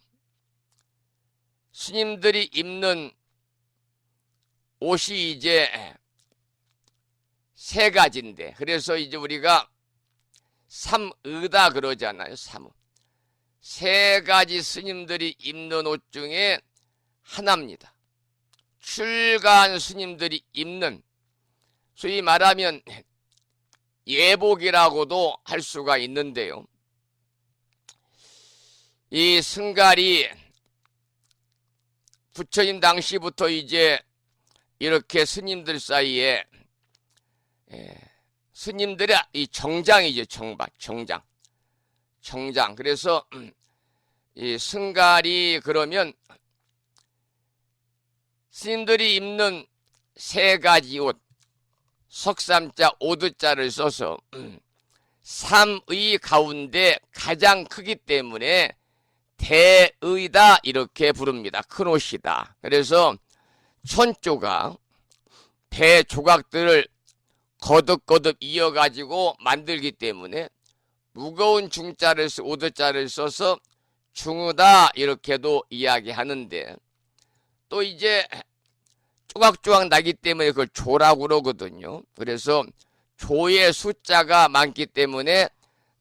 스님들이 입는 옷이 이제 세 가지인데, 그래서 이제 우리가 삼의다 그러잖아요. 삼의. 세 가지 스님들이 입는 옷 중에 하나입니다. 출가한 스님들이 입는, 소위 말하면 예복이라고도 할 수가 있는데요. 이 승가리 부처님 당시부터 이제 이렇게 스님들 사이에 스님들의 이 정장이죠. 정장. 그래서 이 승가리 그러면 스님들이 입는 세 가지 옷, 석삼자 오두자를 써서 삼의 가운데 가장 크기 때문에 대의다 이렇게 부릅니다. 큰 옷이다. 그래서 천조각, 배 조각들을 거듭거듭 이어가지고 만들기 때문에 무거운 중자를 오두자를 써서 중의다 이렇게도 이야기하는데, 또 이제 조각조각 나기 때문에 그걸 조라고 그러거든요. 그래서 조의 숫자가 많기 때문에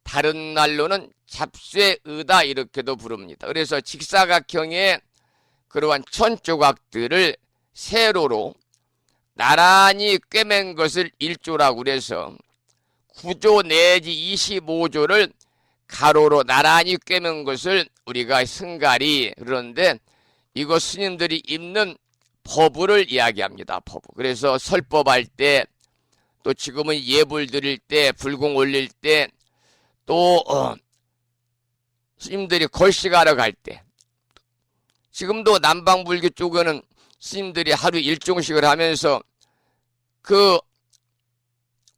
다른 말로는 잡쇠의다 이렇게도 부릅니다. 그래서 직사각형의 그러한 천조각들을 세로로 나란히 꿰맨 것을 일조라고 그래서 9조 내지 25조를 가로로 나란히 꿰맨 것을 우리가 승가리 그러는데, 이거 스님들이 입는 법을 이야기합니다. 법. 그래서 설법할 때, 또 지금은 예불 드릴 때, 불공 올릴 때, 또 스님들이 걸식하러 갈 때, 지금도 남방불교 쪽에는 스님들이 하루 일종식을 하면서 그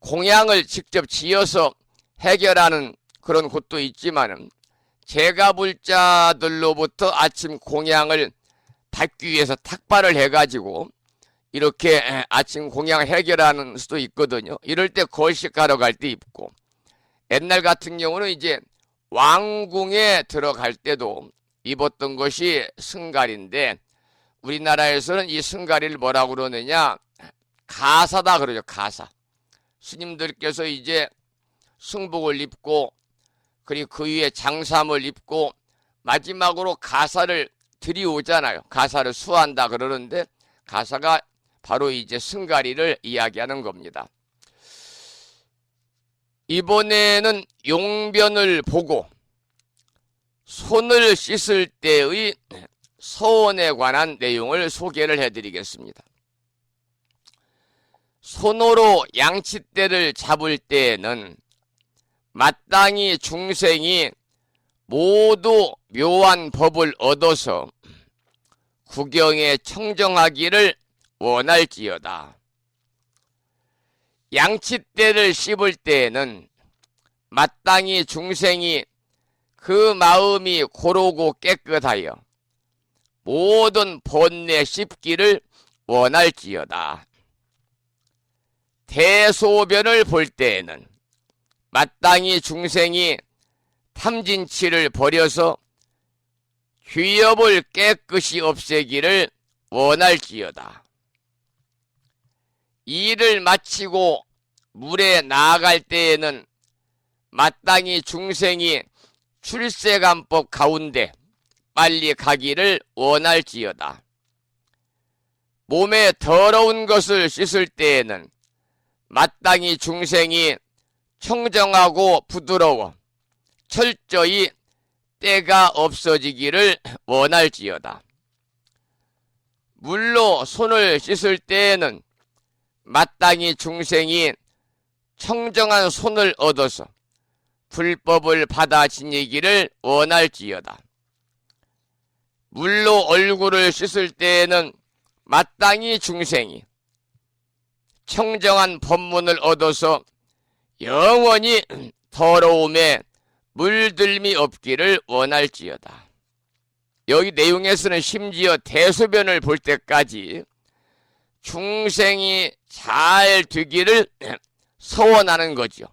공양을 직접 지어서 해결하는 그런 곳도 있지만은, 제가불자들로부터 아침 공양을 받기 위해서 탁발을 해가지고 이렇게 아침 공양을 해결하는 수도 있거든요. 이럴 때 걸식하러 갈 때 입고, 옛날 같은 경우는 이제 왕궁에 들어갈 때도 입었던 것이 승가리인데, 우리나라에서는 이 승가리를 뭐라고 그러느냐, 가사다 그러죠. 가사. 스님들께서 이제 승복을 입고, 그리고 그 위에 장삼을 입고 마지막으로 가사를 들이오잖아요. 가사를 수한다 그러는데 가사가 바로 이제 승가리를 이야기하는 겁니다. 이번에는 용변을 보고 손을 씻을 때의 서원에 관한 내용을 소개를 해드리겠습니다. 손으로 양치대를 잡을 때에는 마땅히 중생이 모두 묘한 법을 얻어서 구경에 청정하기를 원할지어다. 양치대를 씹을 때에는 마땅히 중생이 그 마음이 고르고 깨끗하여 모든 번뇌 씹기를 원할지어다. 대소변을 볼 때에는 마땅히 중생이 탐진치를 버려서 귀업을 깨끗이 없애기를 원할지어다. 일을 마치고 물에 나아갈 때에는 마땅히 중생이 출세간법 가운데 빨리 가기를 원할지어다. 몸에 더러운 것을 씻을 때에는 마땅히 중생이 청정하고 부드러워 철저히 때가 없어지기를 원할지어다. 물로 손을 씻을 때에는 마땅히 중생이 청정한 손을 얻어서 불법을 받아 지니기를 원할지어다. 물로 얼굴을 씻을 때에는 마땅히 중생이 청정한 법문을 얻어서 영원히 더러움에 물들미 없기를 원할지어다. 여기 내용에서는 심지어 대소변을 볼 때까지 중생이 잘 되기를 서원하는 거죠.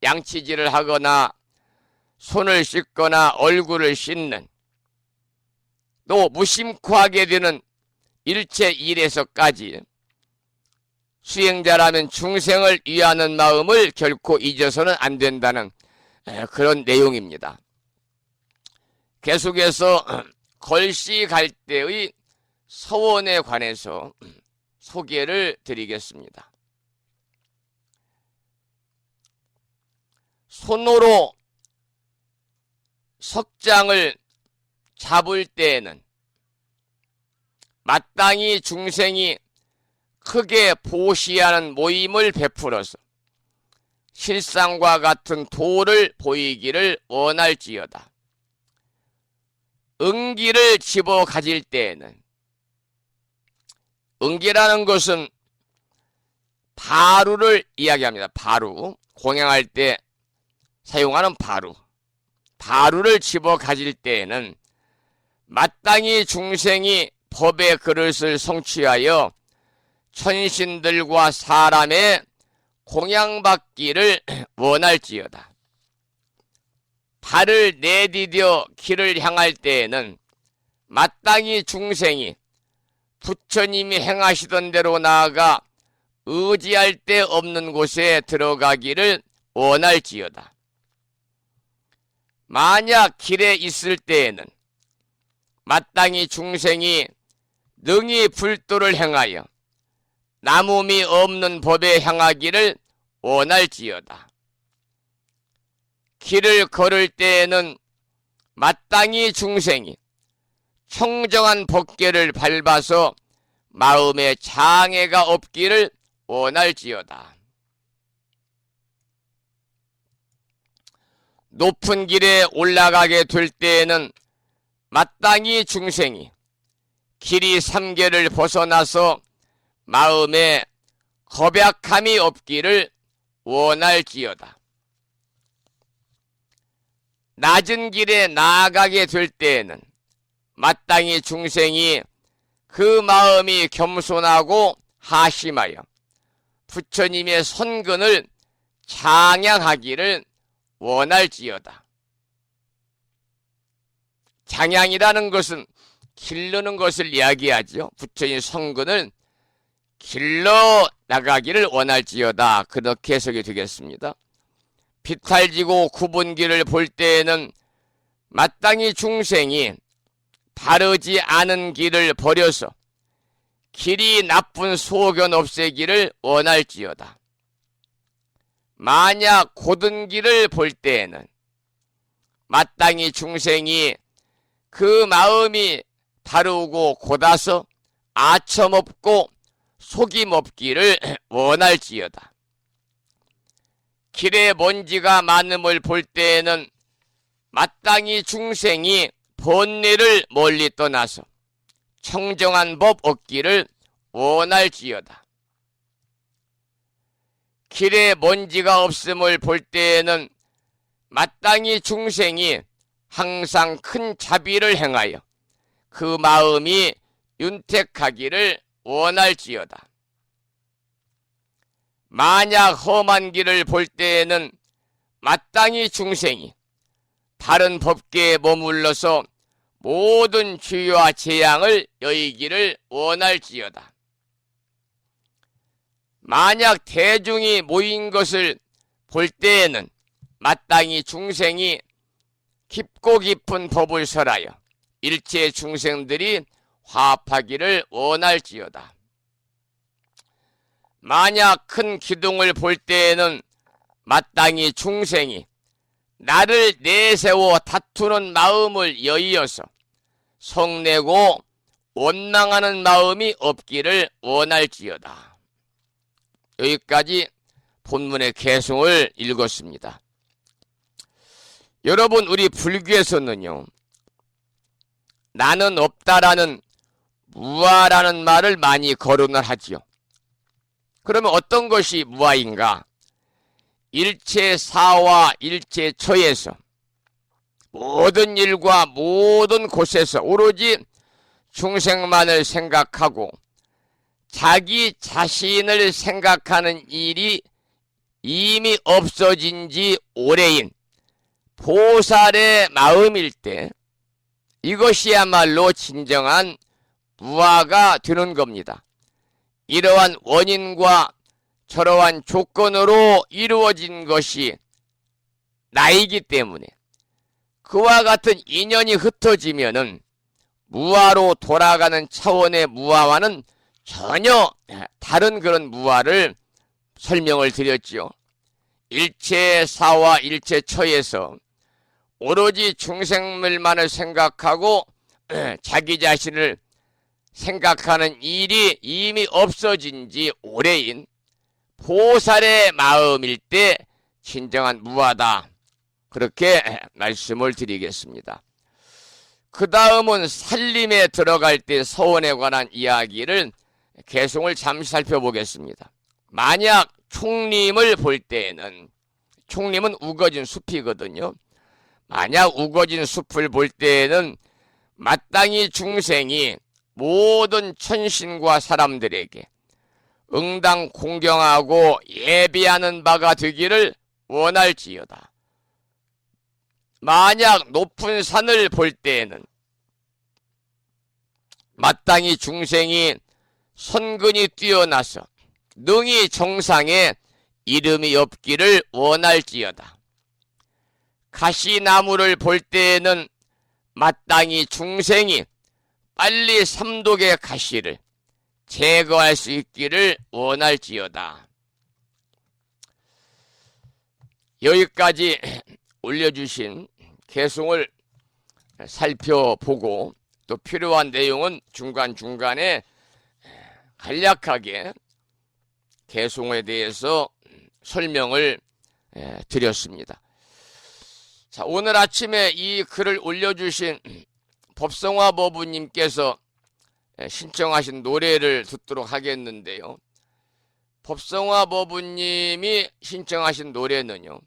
양치질을 하거나 손을 씻거나 얼굴을 씻는, 또 무심코 하게 되는 일체 일에서까지 수행자라면 중생을 위하는 마음을 결코 잊어서는 안 된다는 그런 내용입니다. 계속해서 걸시 갈 때의 서원에 관해서 소개를 드리겠습니다. 손으로 석장을 잡을 때에는 마땅히 중생이 크게 보시하는 모임을 베풀어서 실상과 같은 도를 보이기를 원할지어다. 응기를 집어 가질 때에는, 응기라는 것은 바루를 이야기합니다. 바루, 공양할 때 사용하는 바루를 집어 가질 때에는 마땅히 중생이 법의 그릇을 성취하여 천신들과 사람의 공양받기를 원할지어다. 발을 내디뎌 길을 향할 때에는 마땅히 중생이 부처님이 행하시던 대로 나아가 의지할 데 없는 곳에 들어가기를 원할지어다. 만약 길에 있을 때에는 마땅히 중생이 능히 불도를 행하여 남음이 없는 법에 향하기를 원할지어다. 길을 걸을 때에는 마땅히 중생이 청정한 법계를 밟아서 마음에 장애가 없기를 원할지어다. 높은 길에 올라가게 될 때에는 마땅히 중생이 길이 삼계를 벗어나서 마음에 겁약함이 없기를 원할지어다. 낮은 길에 나아가게 될 때에는 마땅히 중생이 그 마음이 겸손하고 하심하여 부처님의 선근을 장양하기를 원할지어다. 장양이라는 것은 기르는 것을 이야기하죠. 부처님 선근을 길러 나가기를 원할지어다. 그렇게 해석이 되겠습니다. 비탈지고 굽은 길을 볼 때에는 마땅히 중생이 바르지 않은 길을 버려서 길이 나쁜 소견 없애기를 원할지어다. 만약 곧은 길을 볼 때에는 마땅히 중생이 그 마음이 바르고 곧아서 아첨없고 속임없기를 원할지어다. 길에 먼지가 많음을 볼 때에는 마땅히 중생이 번뇌를 멀리 떠나서 청정한 법 얻기를 원할지어다. 길에 먼지가 없음을 볼 때에는 마땅히 중생이 항상 큰 자비를 행하여 그 마음이 윤택하기를 원할지어다. 만약 험한 길을 볼 때에는 마땅히 중생이 바른 법계에 머물러서 모든 죄와 재앙을 여의기를 원할지어다. 만약 대중이 모인 것을 볼 때에는 마땅히 중생이 깊고 깊은 법을 설하여 일체 중생들이 화합하기를 원할지어다. 만약 큰 기둥을 볼 때에는 마땅히 중생이 나를 내세워 다투는 마음을 여의어서 성내고 원망하는 마음이 없기를 원할지어다. 여기까지 본문의 개송을 읽었습니다. 여러분, 우리 불교에서는요, 나는 없다라는 무아라는 말을 많이 거론을 하지요. 그러면 어떤 것이 무아인가? 일체 사와 일체 처에서 모든 일과 모든 곳에서 오로지 중생만을 생각하고 자기 자신을 생각하는 일이 이미 없어진 지 오래인 보살의 마음일 때 이것이야말로 진정한 무아가 되는 겁니다. 이러한 원인과 저러한 조건으로 이루어진 것이 나이기 때문에 그와 같은 인연이 흩어지면은 무아로 돌아가는 차원의 무아와는 전혀 다른 그런 무아를 설명을 드렸지요. 일체 사와 일체 처에서 오로지 중생물만을 생각하고 자기 자신을 생각하는 일이 이미 없어진 지 오래인 보살의 마음일 때 진정한 무아다. 그렇게 말씀을 드리겠습니다. 그 다음은 살림에 들어갈 때 서원에 관한 이야기를 개송을 잠시 살펴보겠습니다. 만약 총림을 볼 때에는, 총림은 우거진 숲이거든요. 만약 우거진 숲을 볼 때에는 마땅히 중생이 모든 천신과 사람들에게 응당 공경하고 예비하는 바가 되기를 원할지어다. 만약 높은 산을 볼 때에는 마땅히 중생이 선근이 뛰어나서 능히 정상에 이름이 없기를 원할지어다. 가시나무를 볼 때에는 마땅히 중생이 빨리 삼독의 가시를 제거할 수 있기를 원할지어다. 여기까지 올려주신 개송을 살펴보고 또 필요한 내용은 중간중간에 간략하게 개송에 대해서 설명을 드렸습니다. 자, 오늘 아침에 이 글을 올려주신 법성화 법부님께서 신청하신 노래를 듣도록 하겠는데요. 법성화 법부님이 신청하신 노래는요,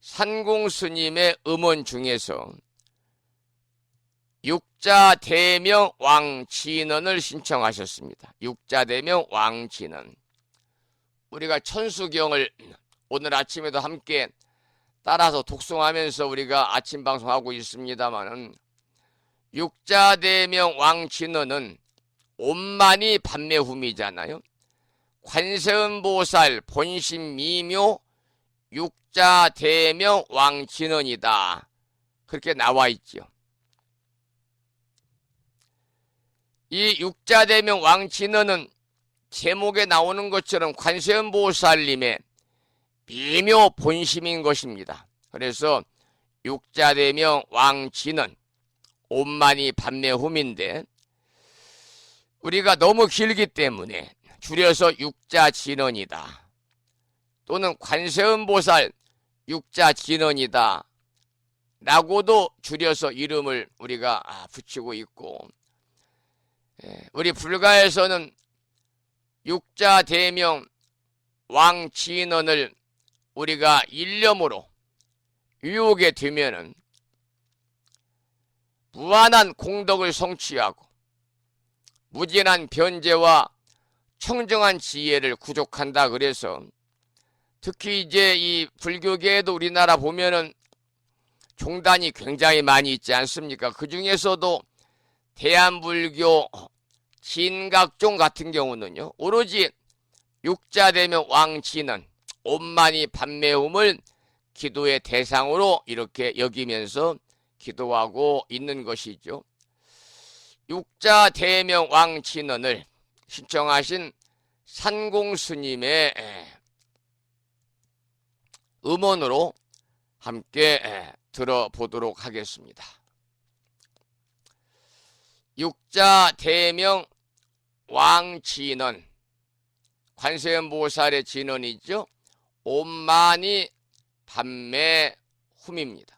산공스님의 음원 중에서 육자대명 왕진언을 신청하셨습니다. 육자대명 왕진언. 우리가 천수경을 오늘 아침에도 함께 따라서 독송하면서 우리가 아침 방송하고 있습니다만은, 육자대명 왕진언은 온만이 반매hum이잖아요. 관세음보살 본심 미묘 육자대명 왕진언이다. 그렇게 나와 있지요. 이 육자대명 왕진언은 제목에 나오는 것처럼 관세음보살님의 미묘 본심인 것입니다. 그래서 육자대명 왕진언 온만이 반매hum인데 우리가 너무 길기 때문에 줄여서 육자진언이다 또는 관세음보살 육자진언이다 라고도 줄여서 이름을 우리가 붙이고 있고, 우리 불가에서는 육자대명 왕진언을 우리가 일념으로 유혹에 되면은 무한한 공덕을 성취하고 무진한 변제와 청정한 지혜를 구족한다. 그래서 특히 이제 이 불교계에도 우리나라 보면은 종단이 굉장히 많이 있지 않습니까? 그 중에서도 대한불교 진각종 같은 경우는요, 오로지 육자대명 왕진언 온만이 반매hum을 기도의 대상으로 이렇게 여기면서 기도하고 있는 것이죠. 육자대명 왕진언을 신청하신 산공스님의 음원으로 함께 들어보도록 하겠습니다. 육자대명 왕진언, 관세음보살의 진언이죠. 온만이 반매hum입니다.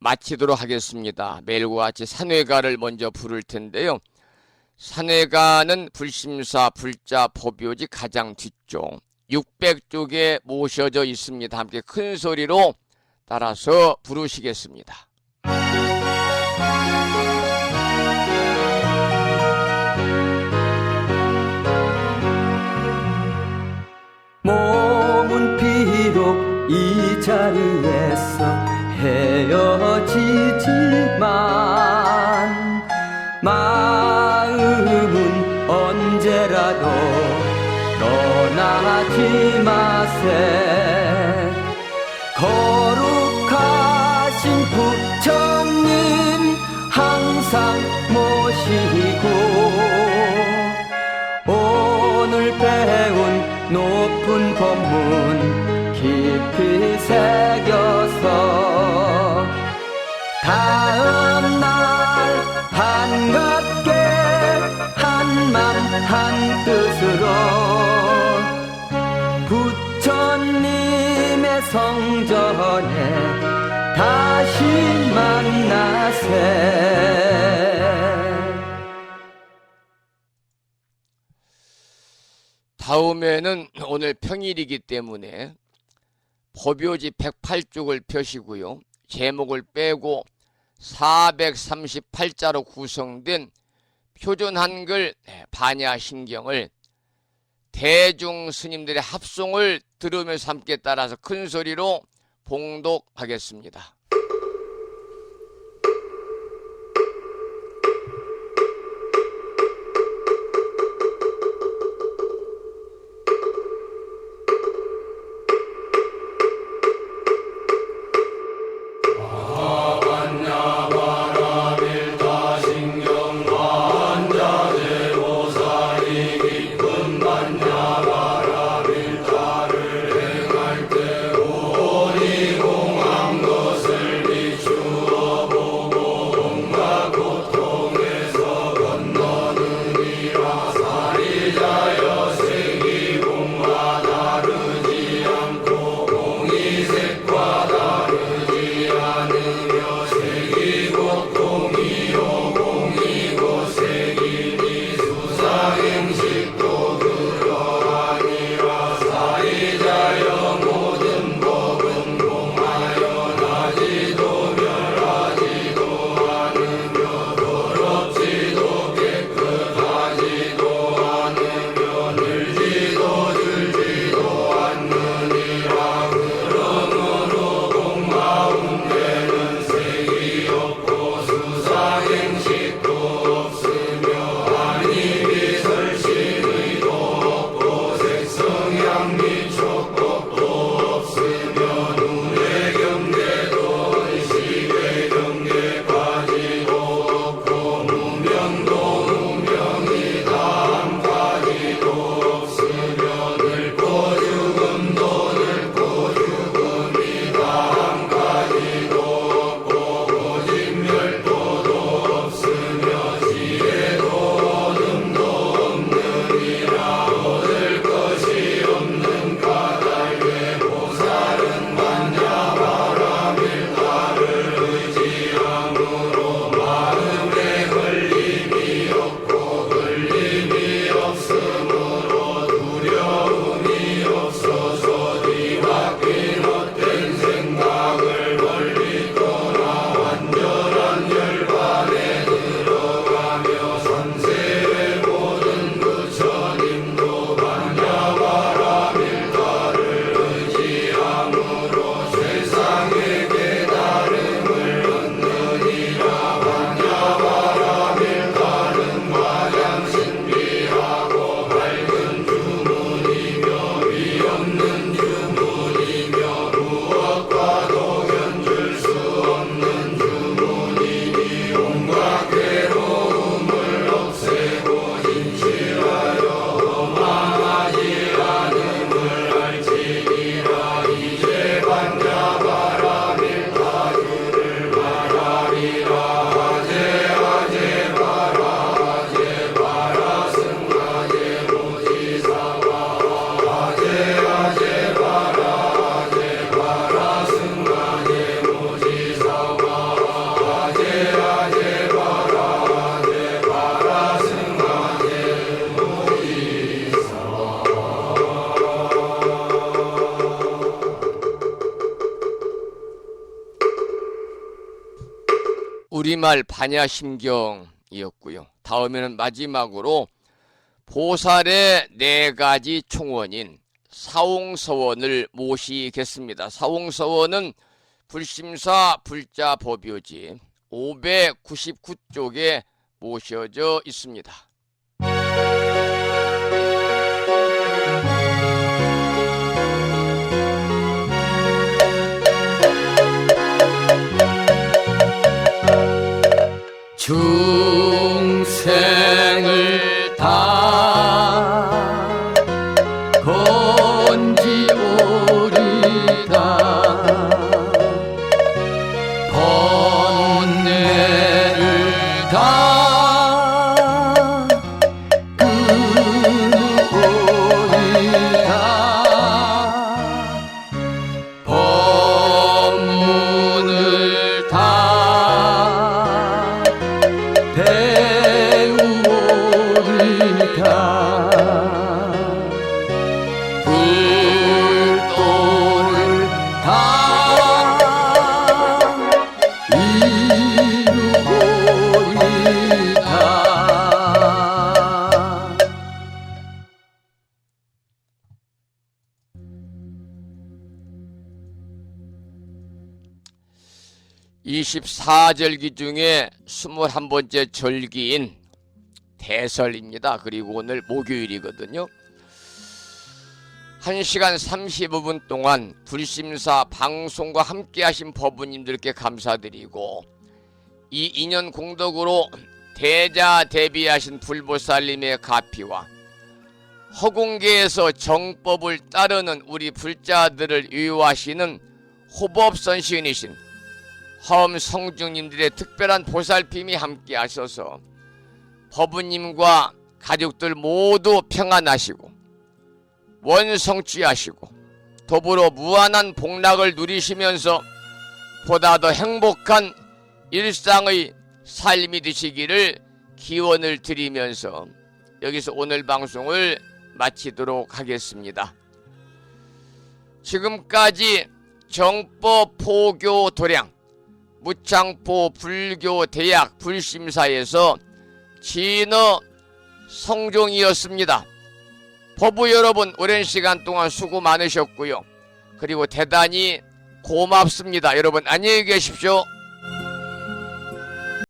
마치도록 하겠습니다. 매일과 같이 산회가를 먼저 부를 텐데요. 산회가는 불심사, 불자, 법요지 가장 뒤쪽 600쪽에 모셔져 있습니다. 함께 큰 소리로 따라서 부르시겠습니다. 몸은 비록 이 자리에서 헤어지지만 마음은 언제라도 떠나지 마세. 거룩하신 부처님 항상 모시고 오늘 배운 높은 법문 깊이 새겨서 다음날 반갑게 한맘 한뜻으로 부처님의 성전에 다시 만나세. 다음에는 오늘 평일이기 때문에 법요지 108쪽을 펴시고요. 제목을 빼고 438자로 구성된 표준 한글 반야심경을 대중 스님들의 합송을 들으면서 함께 따라서 큰 소리로 봉독하겠습니다. 것을 우리말 반야심경이었고요. 다음에는 마지막으로 보살의 4가지 총원인 사홍서원을 모시겠습니다. 사홍서원은 불심사 불자법요지 599쪽에 모셔져 있습니다. 중생을 다 건지오리다 번뇌를 다 끊으오리다 법문을 다 배우오리다 불도를 다 이루오리다 24절기 중에 21번째 절기인 대설입니다. 그리고 오늘 목요일이거든요. 1시간 35분 동안 불심사 방송과 함께 하신 법부님들께 감사드리고 이 인연 공덕으로 대자대비하신 불보살님의 가피와 허공계에서 정법을 따르는 우리 불자들을 유효하시는 호법선신이신 허엄성중님들의 특별한 보살핌이 함께 하셔서 법부님과 가족들 모두 평안하시고 원성취하시고 더불어 무한한 복락을 누리시면서 보다 더 행복한 일상의 삶이 되시기를 기원을 드리면서 여기서 오늘 방송을 마치도록 하겠습니다. 지금까지 정법 포교 도량 무창포 불교 대학 불심사에서 진어 성종이었습니다. 법부 여러분 오랜 시간 동안 수고 많으셨고요. 그리고 대단히 고맙습니다. 여러분 안녕히 계십시오.